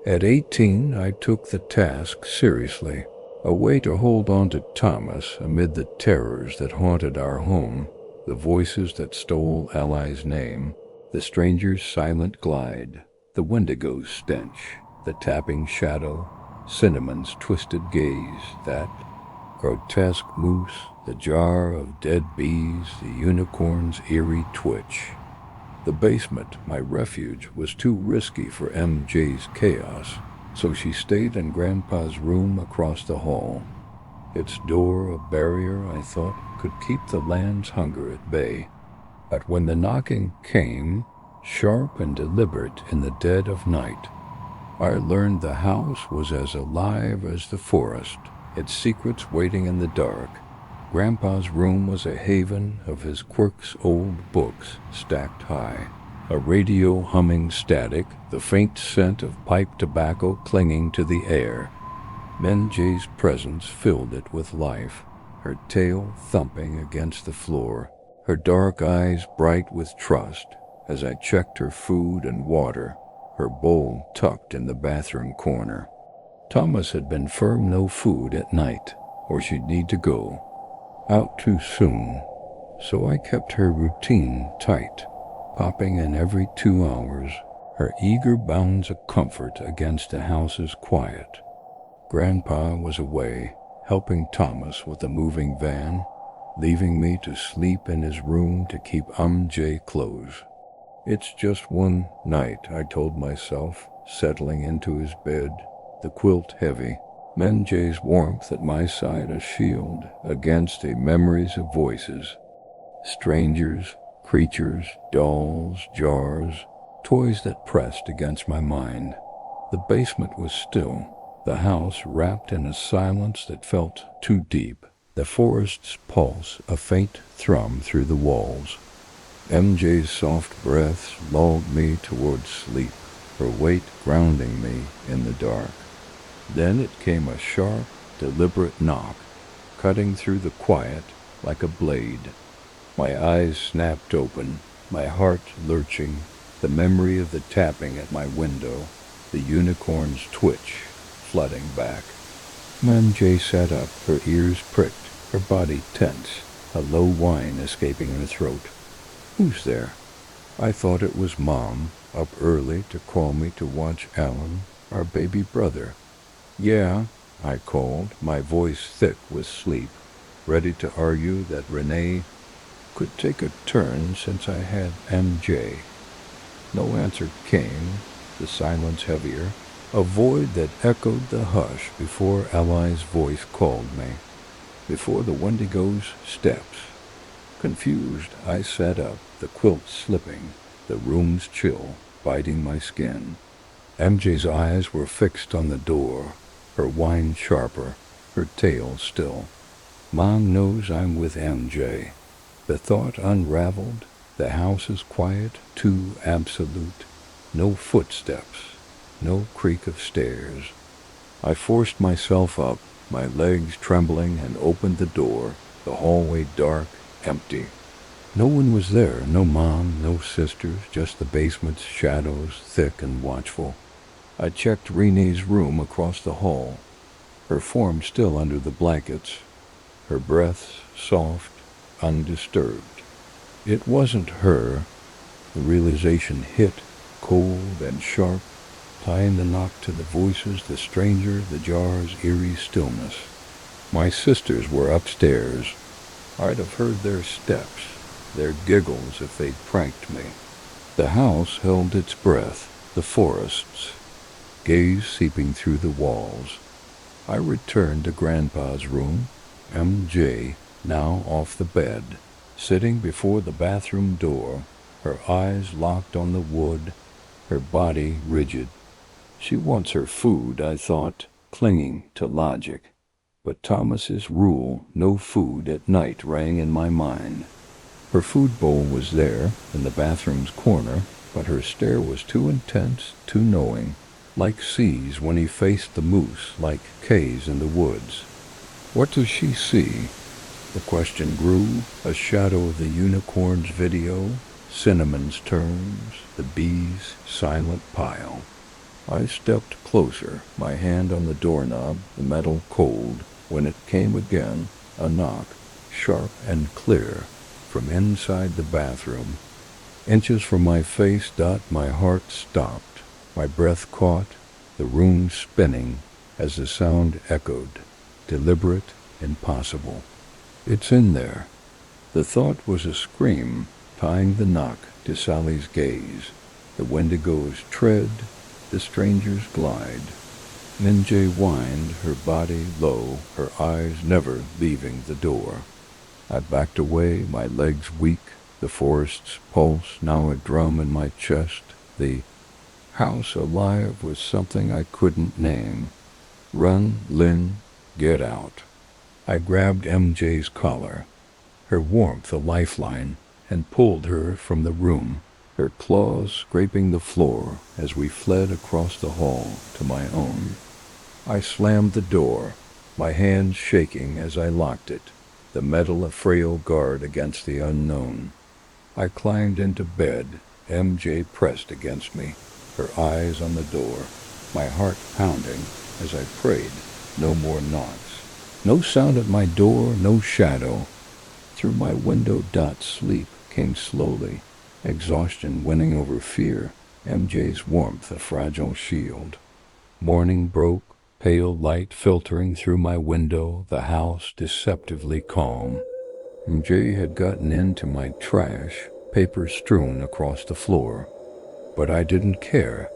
At 18, I took the task seriously, a way to hold on to Thomas amid the terrors that haunted our home, the voices that stole Ally's name, the stranger's silent glide, the Wendigo's stench, the tapping shadow, Cinnamon's twisted gaze, that grotesque moose, the jar of dead bees, the unicorn's eerie twitch. The basement, my refuge, was too risky for MJ's chaos, so she stayed in Grandpa's room across the hall. Its door a barrier, I thought, could keep the land's hunger at bay. But when the knocking came, sharp and deliberate in the dead of night, I learned the house was as alive as the forest, its secrets waiting in the dark. Grandpa's room was a haven of his Quirk's old books stacked high, a radio humming static, the faint scent of pipe tobacco clinging to the air. Menjay's presence filled it with life, her tail thumping against the floor, her dark eyes bright with trust as I checked her food and water, her bowl tucked in the bathroom corner. Thomas had been firm no food at night, or she'd need to go out too soon, so I kept her routine tight, popping in every 2 hours, her eager bounds of comfort against the house's quiet. Grandpa was away, helping Thomas with the moving van, leaving me to sleep in his room to keep Jay close. It's just one night, I told myself, settling into his bed, the quilt heavy, Menjay's warmth at my side a shield against the memories of voices. Strangers, creatures, dolls, jars, toys that pressed against my mind. The basement was still, the house wrapped in a silence that felt too deep, the forest's pulse a faint thrum through the walls. MJ's soft breaths lulled me towards sleep, her weight grounding me in the dark. Then it came a sharp, deliberate knock, cutting through the quiet like a blade. My eyes snapped open, my heart lurching, the memory of the tapping at my window, the unicorn's twitch flooding back. MJ sat up, her ears pricked, her body tense, a low whine escaping her throat. Who's there? I thought it was Mom, up early to call me to watch Alan, our baby brother. Yeah, I called, my voice thick with sleep, ready to argue that Renee could take a turn since I had MJ. No answer came, the silence heavier, a void that echoed the hush before Ally's voice called me, before the Wendigo's steps. Confused, I sat up, the quilt slipping, the room's chill biting my skin. MJ's eyes were fixed on the door, her whine sharper, her tail still. Mom knows I'm with MJ. The thought unraveled, the house is quiet, too absolute. No footsteps, no creak of stairs. I forced myself up, my legs trembling, and opened the door, the hallway dark, empty. No one was there, no Mom, no sisters, just the basement's shadows, thick and watchful. I checked Renee's room across the hall, her form still under the blankets, her breaths soft, undisturbed. It wasn't her. The realization hit, cold and sharp, tying the knock to the voices, the stranger, the jar's eerie stillness. My sisters were upstairs. I'd have heard their steps, their giggles if they'd pranked me. The house held its breath, the forests, gaze seeping through the walls. I returned to Grandpa's room, MJ now off the bed, sitting before the bathroom door, her eyes locked on the wood, her body rigid. She wants her food, I thought, clinging to logic. But Thomas's rule, no food at night, rang in my mind. Her food bowl was there, in the bathroom's corner, but her stare was too intense, too knowing, like C's when he faced the moose, like K's in the woods. What does she see? The question grew, a shadow of the unicorn's video, Cinnamon's terms, the bee's silent pile. I stepped closer, my hand on the doorknob, the metal cold, when it came again, a knock, sharp and clear, from inside the bathroom. Inches from my face, my heart stopped, my breath caught, the room spinning as the sound echoed, deliberate, impossible. It's in there. The thought was a scream, tying the knock to Sally's gaze, the Wendigo's tread, the stranger's glide. Minjay whined, her body low, her eyes never leaving the door. I backed away, my legs weak, the forest's pulse now a drum in my chest, the house alive with something I couldn't name. Run, Lynn, get out. I grabbed MJ's collar, her warmth a lifeline, and pulled her from the room. her claws scraping the floor as we fled across the hall to my own. I slammed the door, my hands shaking as I locked it, the metal a frail guard against the unknown. I climbed into bed, MJ pressed against me, her eyes on the door, my heart pounding as I prayed. No more knocks. No sound at my door, no shadow. Through my window sleep came slowly, exhaustion winning over fear, MJ's warmth a fragile shield. Morning broke, pale light filtering through my window, the house deceptively calm. MJ had gotten into my trash, paper strewn across the floor. But I didn't care.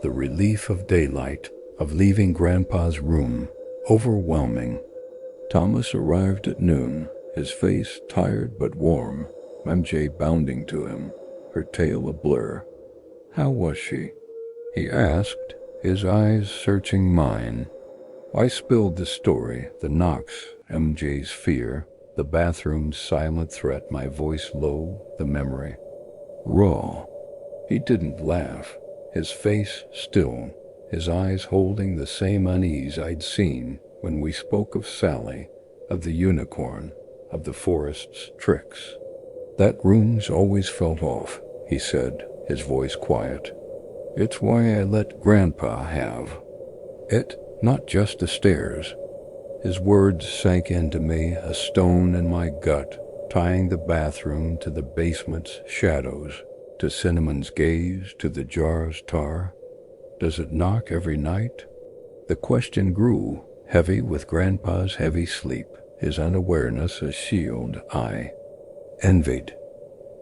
The relief of daylight, of leaving Grandpa's room, overwhelming. Thomas arrived at noon, his face tired but warm, MJ bounding to him, her tail a blur. How was she? He asked, his eyes searching mine. I spilled the story, the knocks, MJ's fear, the bathroom's silent threat, my voice low, the memory. Raw. He didn't laugh, his face still, his eyes holding the same unease I'd seen when we spoke of Sally, of the unicorn, of the forest's tricks. That room's always felt off, he said, his voice quiet. It's why I let Grandpa have it, not just the stairs. His words sank into me, a stone in my gut, tying the bathroom to the basement's shadows, to Cinnamon's gaze, to the jar's tar. Does it knock every night? The question grew, heavy with Grandpa's heavy sleep, his unawareness a shield I envied.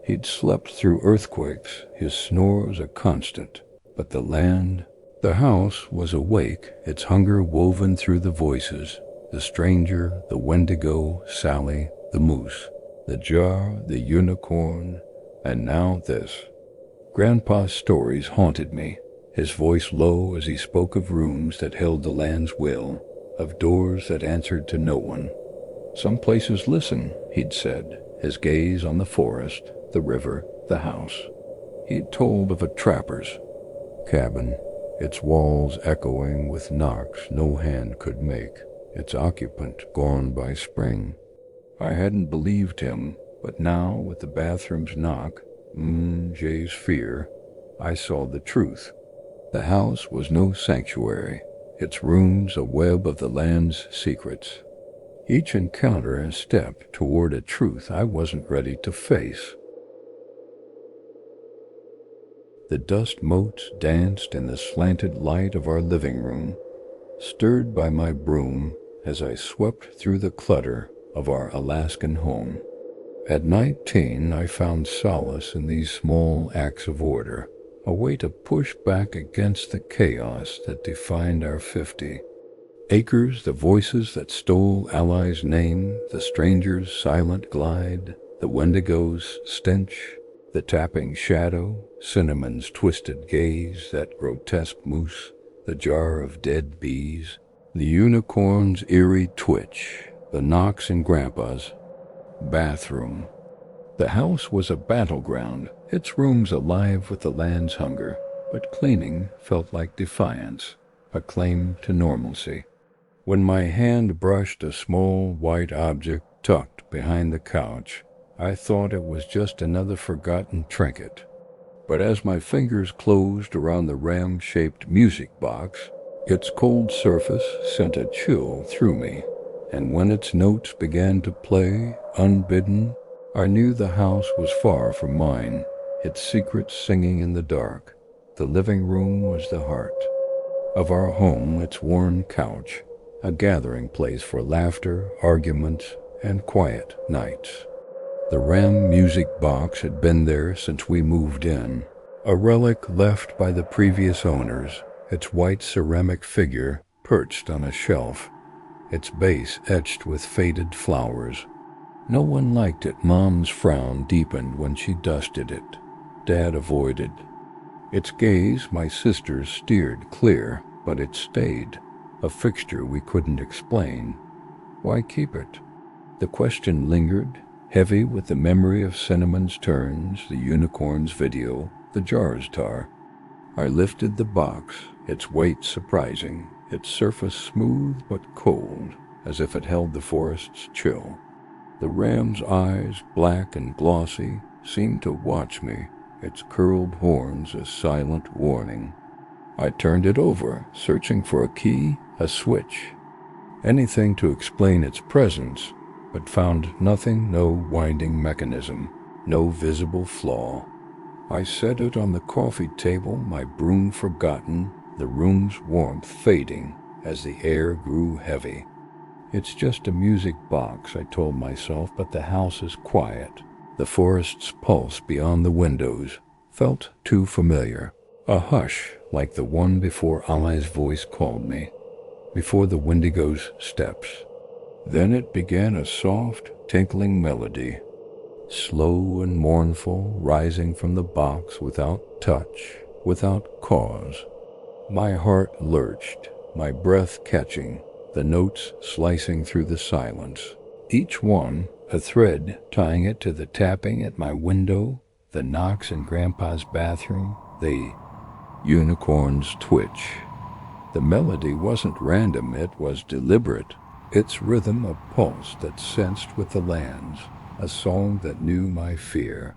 He'd slept through earthquakes, his snores a constant, but the land, the house was awake, its hunger woven through the voices, the stranger, the wendigo, Sally, the moose, the jar, the unicorn, and now this. Grandpa's stories haunted me, his voice low as he spoke of rooms that held the land's will, of doors that answered to no one. Some places listen, he'd said, his gaze on the forest, the river, the house. He'd told of a trapper's cabin, its walls echoing with knocks no hand could make, its occupant gone by spring. I hadn't believed him, but now with the bathroom's knock, Jay's fear, I saw the truth. The house was no sanctuary, its rooms a web of the land's secrets. Each encounter a step toward a truth I wasn't ready to face. The dust motes danced in the slanted light of our living room, stirred by my broom as I swept through the clutter of our Alaskan home. At 19, I found solace in these small acts of order, a way to push back against the chaos that defined our 50. Acres, the voices that stole Ally's name, the stranger's silent glide, the wendigo's stench, the tapping shadow, Cinnamon's twisted gaze, that grotesque moose, the jar of dead bees, the unicorn's eerie twitch, the knocks in Grandpa's bathroom. The house was a battleground, its rooms alive with the land's hunger, but cleaning felt like defiance, a claim to normalcy. When my hand brushed a small white object tucked behind the couch, I thought it was just another forgotten trinket. But as my fingers closed around the ram-shaped music box, its cold surface sent a chill through me, and when its notes began to play, unbidden, I knew the house was far from mine, its secrets singing in the dark. The living room was the heart of our home, its worn couch, a gathering place for laughter, arguments, and quiet nights. The Ram music box had been there since we moved in, a relic left by the previous owners, its white ceramic figure perched on a shelf, its base etched with faded flowers. No one liked it. Mom's frown deepened when she dusted it. Dad avoided. Its gaze my sisters steered clear, but it stayed, a fixture we couldn't explain. Why keep it? The question lingered, heavy with the memory of Cinnamon's turns, the unicorn's video, The jar's tar. I lifted the box, its weight surprising, its surface smooth but cold, as if it held the forest's chill. The ram's eyes, black and glossy, seemed to watch me, its curled horns a silent warning. I turned it over, searching for a key, a switch, anything to explain its presence, but found nothing, no winding mechanism, no visible flaw. I set it on the coffee table, my broom forgotten, the room's warmth fading as the air grew heavy. It's just a music box, I told myself, but the house is quiet. The forest's pulse beyond the windows felt too familiar. A hush like the one before Allah's voice called me, before the Wendigo's steps. Then it began a soft, tinkling melody, slow and mournful, rising from the box without touch, without cause. My heart lurched, my breath catching, the notes slicing through the silence. Each one a thread tying it to the tapping at my window, the knocks in Grandpa's bathroom, the unicorn's twitch. The melody wasn't random, it was deliberate. Its rhythm a pulse that sensed with the lands, a song that knew my fear.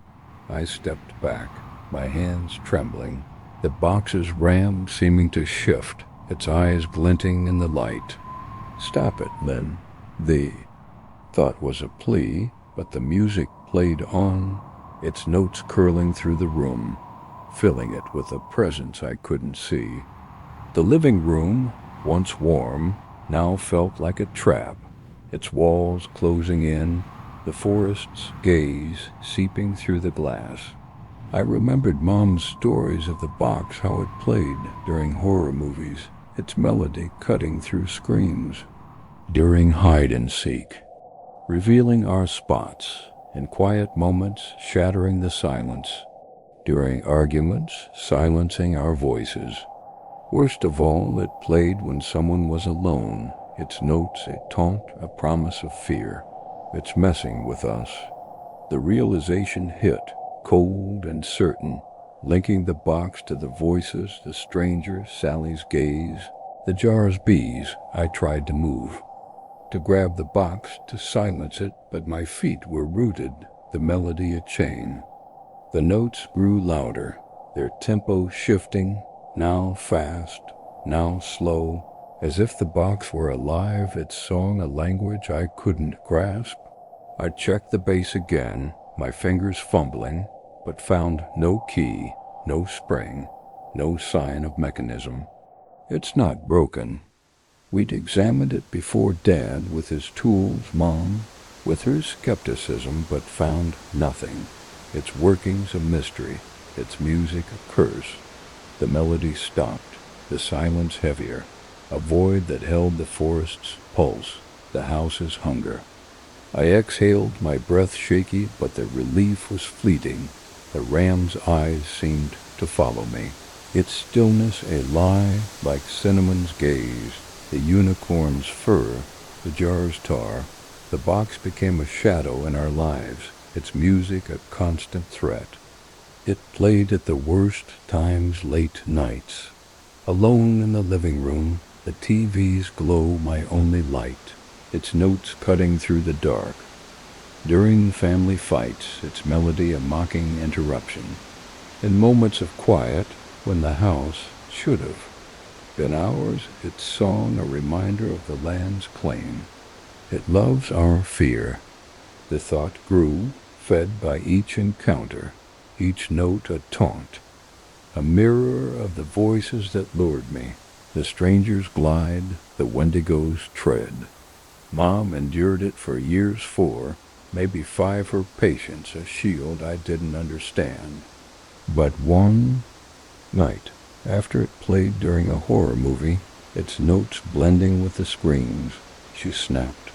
I stepped back, my hands trembling, the box's ram seeming to shift, its eyes glinting in the light. "Stop it, Lynn." The thought was a plea, but the music played on, its notes curling through the room, filling it with a presence I couldn't see. The living room, once warm, now felt like a trap, its walls closing in, the forest's gaze seeping through the glass. I remembered Mom's stories of the box, how it played during horror movies, its melody cutting through screams. During hide and seek, revealing our spots, in quiet moments shattering the silence. During arguments, silencing our voices. Worst of all, it played when someone was alone, its notes a taunt, a promise of fear. It's messing with us. The realization hit, cold and certain, linking the box to the voices, the stranger, Sally's gaze, the jar's bees. I tried to move, to grab the box, to silence it, but my feet were rooted, the melody a chain. The notes grew louder, their tempo shifting, now fast, now slow, as if the box were alive, its song a language I couldn't grasp. I checked the bass again, my fingers fumbling, but found no key, no spring, no sign of mechanism. It's not broken. We'd examined it before, Dad with his tools, Mom with her skepticism, but found nothing. Its workings a mystery, its music a curse. The melody stopped, the silence heavier, a void that held the forest's pulse, the house's hunger. I exhaled, my breath shaky, but the relief was fleeting. The ram's eyes seemed to follow me, its stillness a lie like cinnamon's gaze, the unicorn's fur, the jar's tar. The box became a shadow in our lives, its music a constant threat. It played at the worst times, late nights. Alone in the living room, the TV's glow my only light, its notes cutting through the dark. During family fights, its melody a mocking interruption. In moments of quiet, when the house should have been ours, its song a reminder of the land's claim. It loves our fear. The thought grew, fed by each encounter, each note a taunt, a mirror of the voices that lured me, the stranger's glide, the Wendigo's tread. Mom endured it for years, 4, maybe 5, her patience, a shield I didn't understand. But one night, after it played during a horror movie, its notes blending with the screams, she snapped.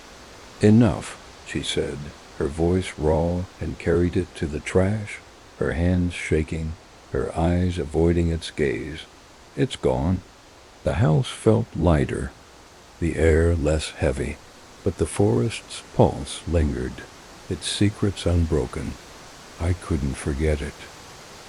"Enough," she said, her voice raw, and carried it to the trash, her hands shaking, her eyes avoiding its gaze. "It's gone." The house felt lighter, the air less heavy, but the forest's pulse lingered, its secrets unbroken. I couldn't forget it.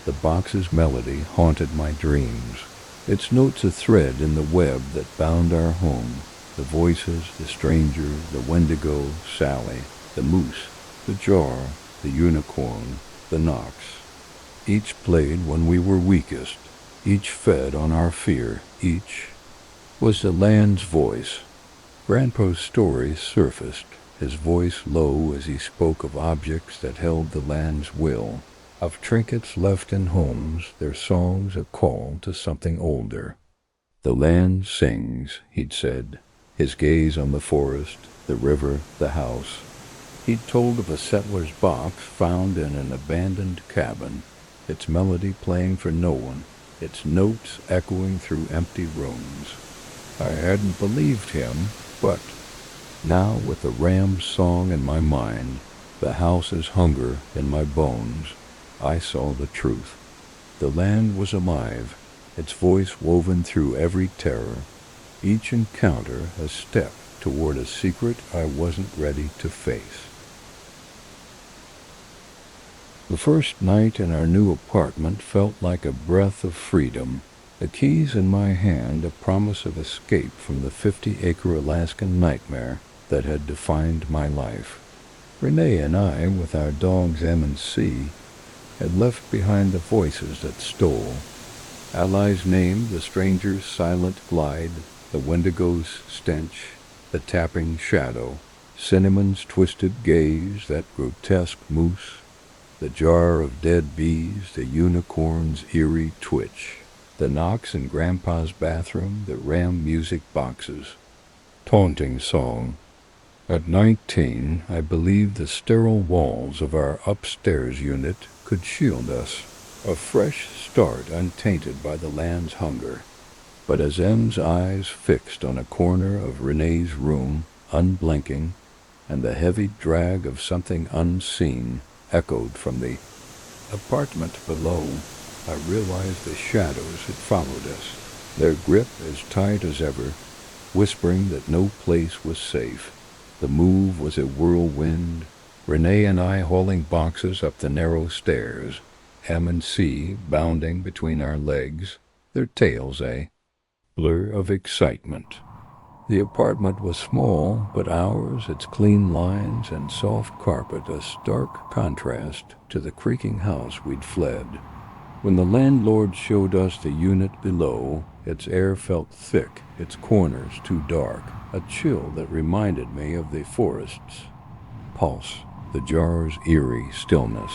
The box's melody haunted my dreams, its notes a thread in the web that bound our home. The voices, the stranger, the Wendigo, Sally, the moose, the jar, the unicorn, the Knox. Each played when we were weakest, each fed on our fear, each was the land's voice. Grandpa's story surfaced, his voice low as he spoke of objects that held the land's will, of trinkets left in homes, their songs a call to something older. The land sings, he'd said, his gaze on the forest, the river, the house. He'd told of a settler's box found in an abandoned cabin, its melody playing for no one, its notes echoing through empty rooms. I hadn't believed him, but now with the ram's song in my mind, the house's hunger in my bones, I saw the truth. The land was alive, its voice woven through every terror, each encounter a step toward a secret I wasn't ready to face. The first night in our new apartment felt like a breath of freedom. The keys in my hand, a promise of escape from the 50-acre Alaskan nightmare that had defined my life. Renee and I, with our dogs M and C, had left behind the voices that stole. Ally's name, the stranger's silent glide, the Wendigo's stench, the tapping shadow, Cinnamon's twisted gaze, that grotesque moose, the jar of dead bees, the unicorn's eerie twitch, the knocks in Grandpa's bathroom, the Ram music boxes. Taunting song. At 19, I believed the sterile walls of our upstairs unit could shield us, a fresh start untainted by the land's hunger. But as M's eyes fixed on a corner of Renee's room, unblinking, and the heavy drag of something unseen echoed from the apartment below, I realized the shadows had followed us, their grip as tight as ever, whispering that no place was safe. The move was a whirlwind, Renee and I hauling boxes up the narrow stairs, M and C bounding between our legs, their tails a blur of excitement. The apartment was small, but ours, its clean lines and soft carpet, a stark contrast to the creaking house we'd fled. When the landlord showed us the unit below, its air felt thick, its corners too dark, a chill that reminded me of the forest's pulse, the jar's eerie stillness.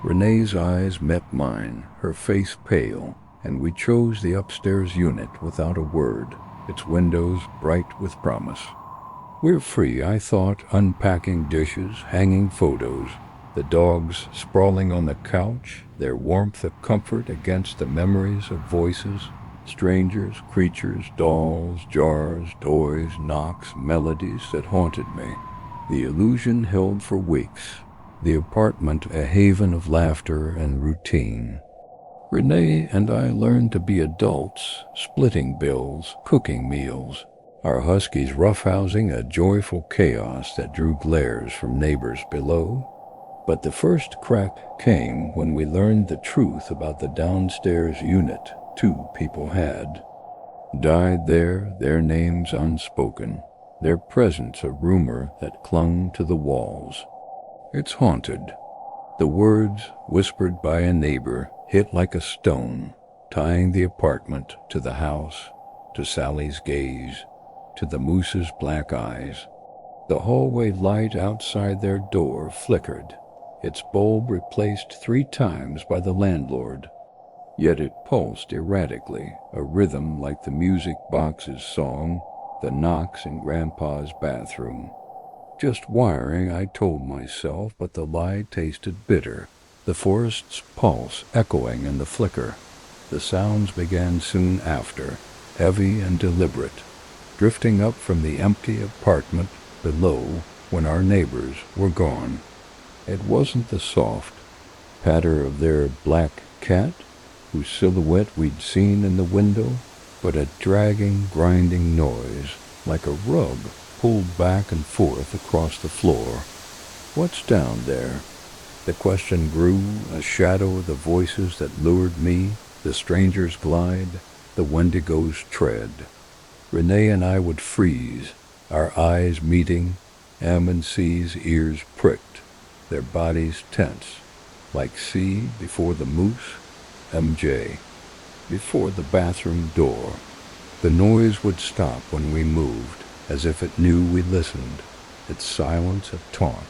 Renee's eyes met mine, her face pale, and we chose the upstairs unit without a word, its windows bright with promise. We're free, I thought, unpacking dishes, hanging photos, the dogs sprawling on the couch, their warmth a comfort against the memories of voices, strangers, creatures, dolls, jars, toys, knocks, melodies that haunted me. The illusion held for weeks, the apartment a haven of laughter and routine. Renee and I learned to be adults, splitting bills, cooking meals, our huskies roughhousing a joyful chaos that drew glares from neighbors below. But the first crack came when we learned the truth about the downstairs unit two people had. Died there, their names unspoken, their presence a rumor that clung to the walls. It's haunted. The words, whispered by a neighbor, hit like a stone, tying the apartment to the house, to Sally's gaze, to the moose's black eyes. The hallway light outside their door flickered, its bulb replaced 3 times by the landlord. Yet it pulsed erratically, a rhythm like the music box's song, the knocks in Grandpa's bathroom. Just wiring, I told myself, but the lie tasted bitter. The forest's pulse echoing in the flicker. The sounds began soon after, heavy and deliberate, drifting up from the empty apartment below when our neighbors were gone. It wasn't the soft patter of their black cat, whose silhouette we'd seen in the window, but a dragging, grinding noise, like a rug pulled back and forth across the floor. What's down there? The question grew, a shadow of the voices that lured me, the stranger's glide, the Wendigo's tread. Renee and I would freeze, our eyes meeting, M and C's ears pricked, their bodies tense, like C before the moose, MJ before the bathroom door. The noise would stop when we moved, as if it knew we listened, its silence a taunt,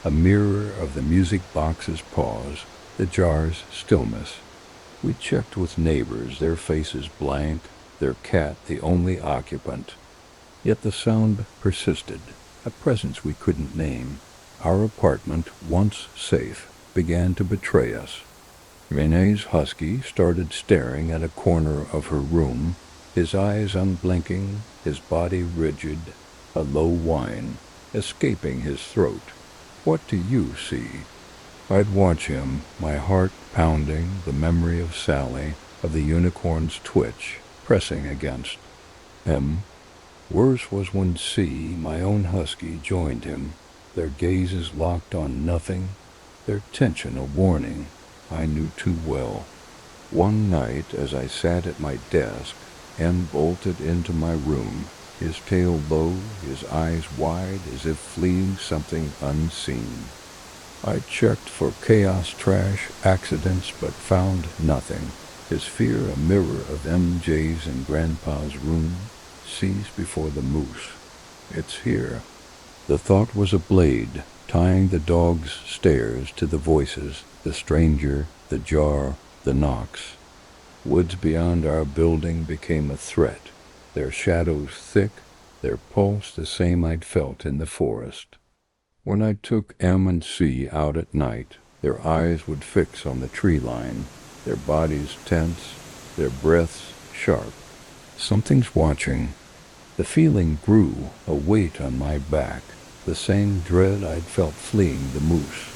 a mirror of the music box's pause, the jar's stillness. We checked with neighbors, their faces blank, their cat the only occupant. Yet the sound persisted, a presence we couldn't name. Our apartment, once safe, began to betray us. Renee's husky started staring at a corner of her room, his eyes unblinking, his body rigid, a low whine escaping his throat. "What do you see?" I'd watch him, my heart pounding, the memory of Sally, of the unicorn's twitch, pressing against him. Worse was when C, my own husky, joined him, their gazes locked on nothing, their tension a warning I knew too well. One night, as I sat at my desk, M bolted into my room, his tail low, his eyes wide as if fleeing something unseen. I checked for chaos, trash, accidents, but found nothing. His fear a mirror of MJ's and Grandpa's room, seized before the moose. It's here. The thought was a blade, tying the dog's stares to the voices, the stranger, the jar, the knocks. Woods beyond our building became a threat, their shadows thick, their pulse the same I'd felt in the forest. When I took M and C out at night, their eyes would fix on the tree line, their bodies tense, their breaths sharp. Something's watching. The feeling grew, a weight on my back, the same dread I'd felt fleeing the moose,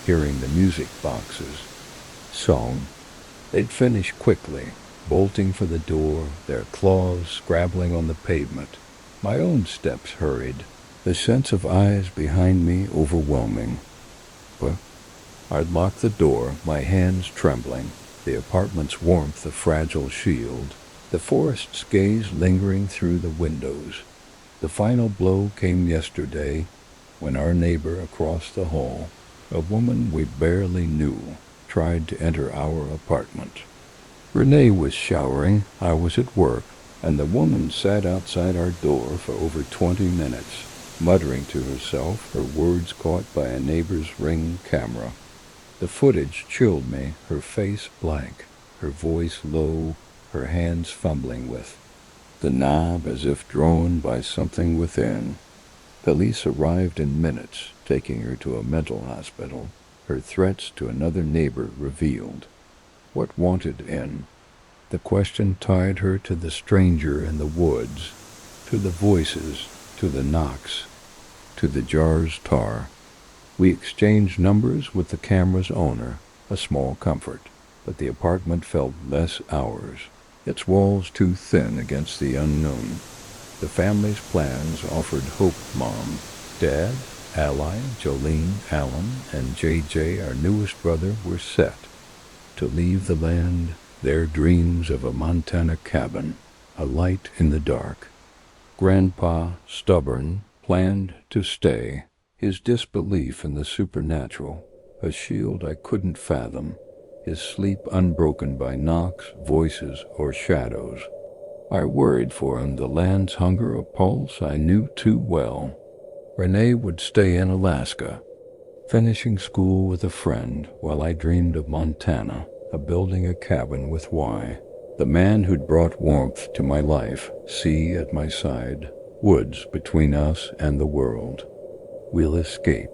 hearing the music box's song. They'd finish quickly, bolting for the door, their claws scrabbling on the pavement. My own steps hurried, the sense of eyes behind me overwhelming. But I'd lock the door, my hands trembling, the apartment's warmth a fragile shield, the forest's gaze lingering through the windows. The final blow came yesterday, when our neighbor across the hall, a woman we barely knew, tried to enter our apartment. Renee was showering, I was at work, and the woman sat outside our door for over 20 minutes, muttering to herself, her words caught by a neighbor's Ring camera. The footage chilled me, her face blank, her voice low, her hands fumbling with the knob as if drawn by something within. Police arrived in minutes, taking her to a mental hospital, her threats to another neighbor revealed. What wanted in? The question tied her to the stranger in the woods, to the voices, to the knocks, to the jar's tar. We exchanged numbers with the camera's owner, a small comfort, but the apartment felt less ours, its walls too thin against the unknown. The family's plans offered hope. Mom, Dad, Ally, Jolene, Alan, and JJ, our newest brother, were set to leave the land, their dreams of a Montana cabin, a light in the dark. Grandpa, stubborn, planned to stay, his disbelief in the supernatural, a shield I couldn't fathom, his sleep unbroken by knocks, voices, or shadows. I worried for him, the land's hunger a pulse I knew too well. Renee would stay in Alaska, finishing school with a friend, while I dreamed of Montana, of building a cabin with Y. The man who'd brought warmth to my life, sea at my side, woods between us and the world. We'll escape.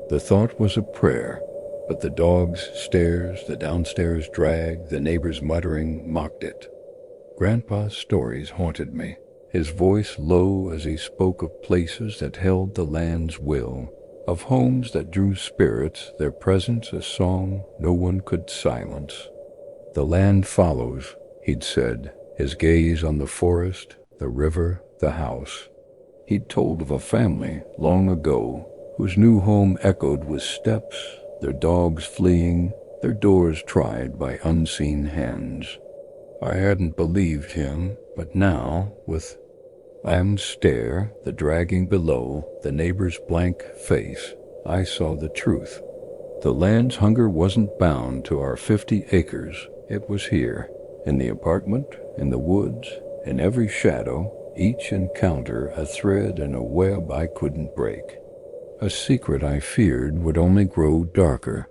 The thought was a prayer, but the dog's stares, the downstairs drag, the neighbor's muttering mocked it. Grandpa's stories haunted me, his voice low as he spoke of places that held the land's will, of homes that drew spirits, their presence a song no one could silence. The land follows, he'd said, his gaze on the forest, the river, the house. He'd told of a family, long ago, whose new home echoed with steps, their dogs fleeing, their doors tried by unseen hands. I hadn't believed him, but now, with Am's stare, the dragging below, the neighbor's blank face, I saw the truth. The land's hunger wasn't bound to our 50 acres. It was here, in the apartment, in the woods, in every shadow, each encounter a thread in a web I couldn't break. A secret I feared would only grow darker.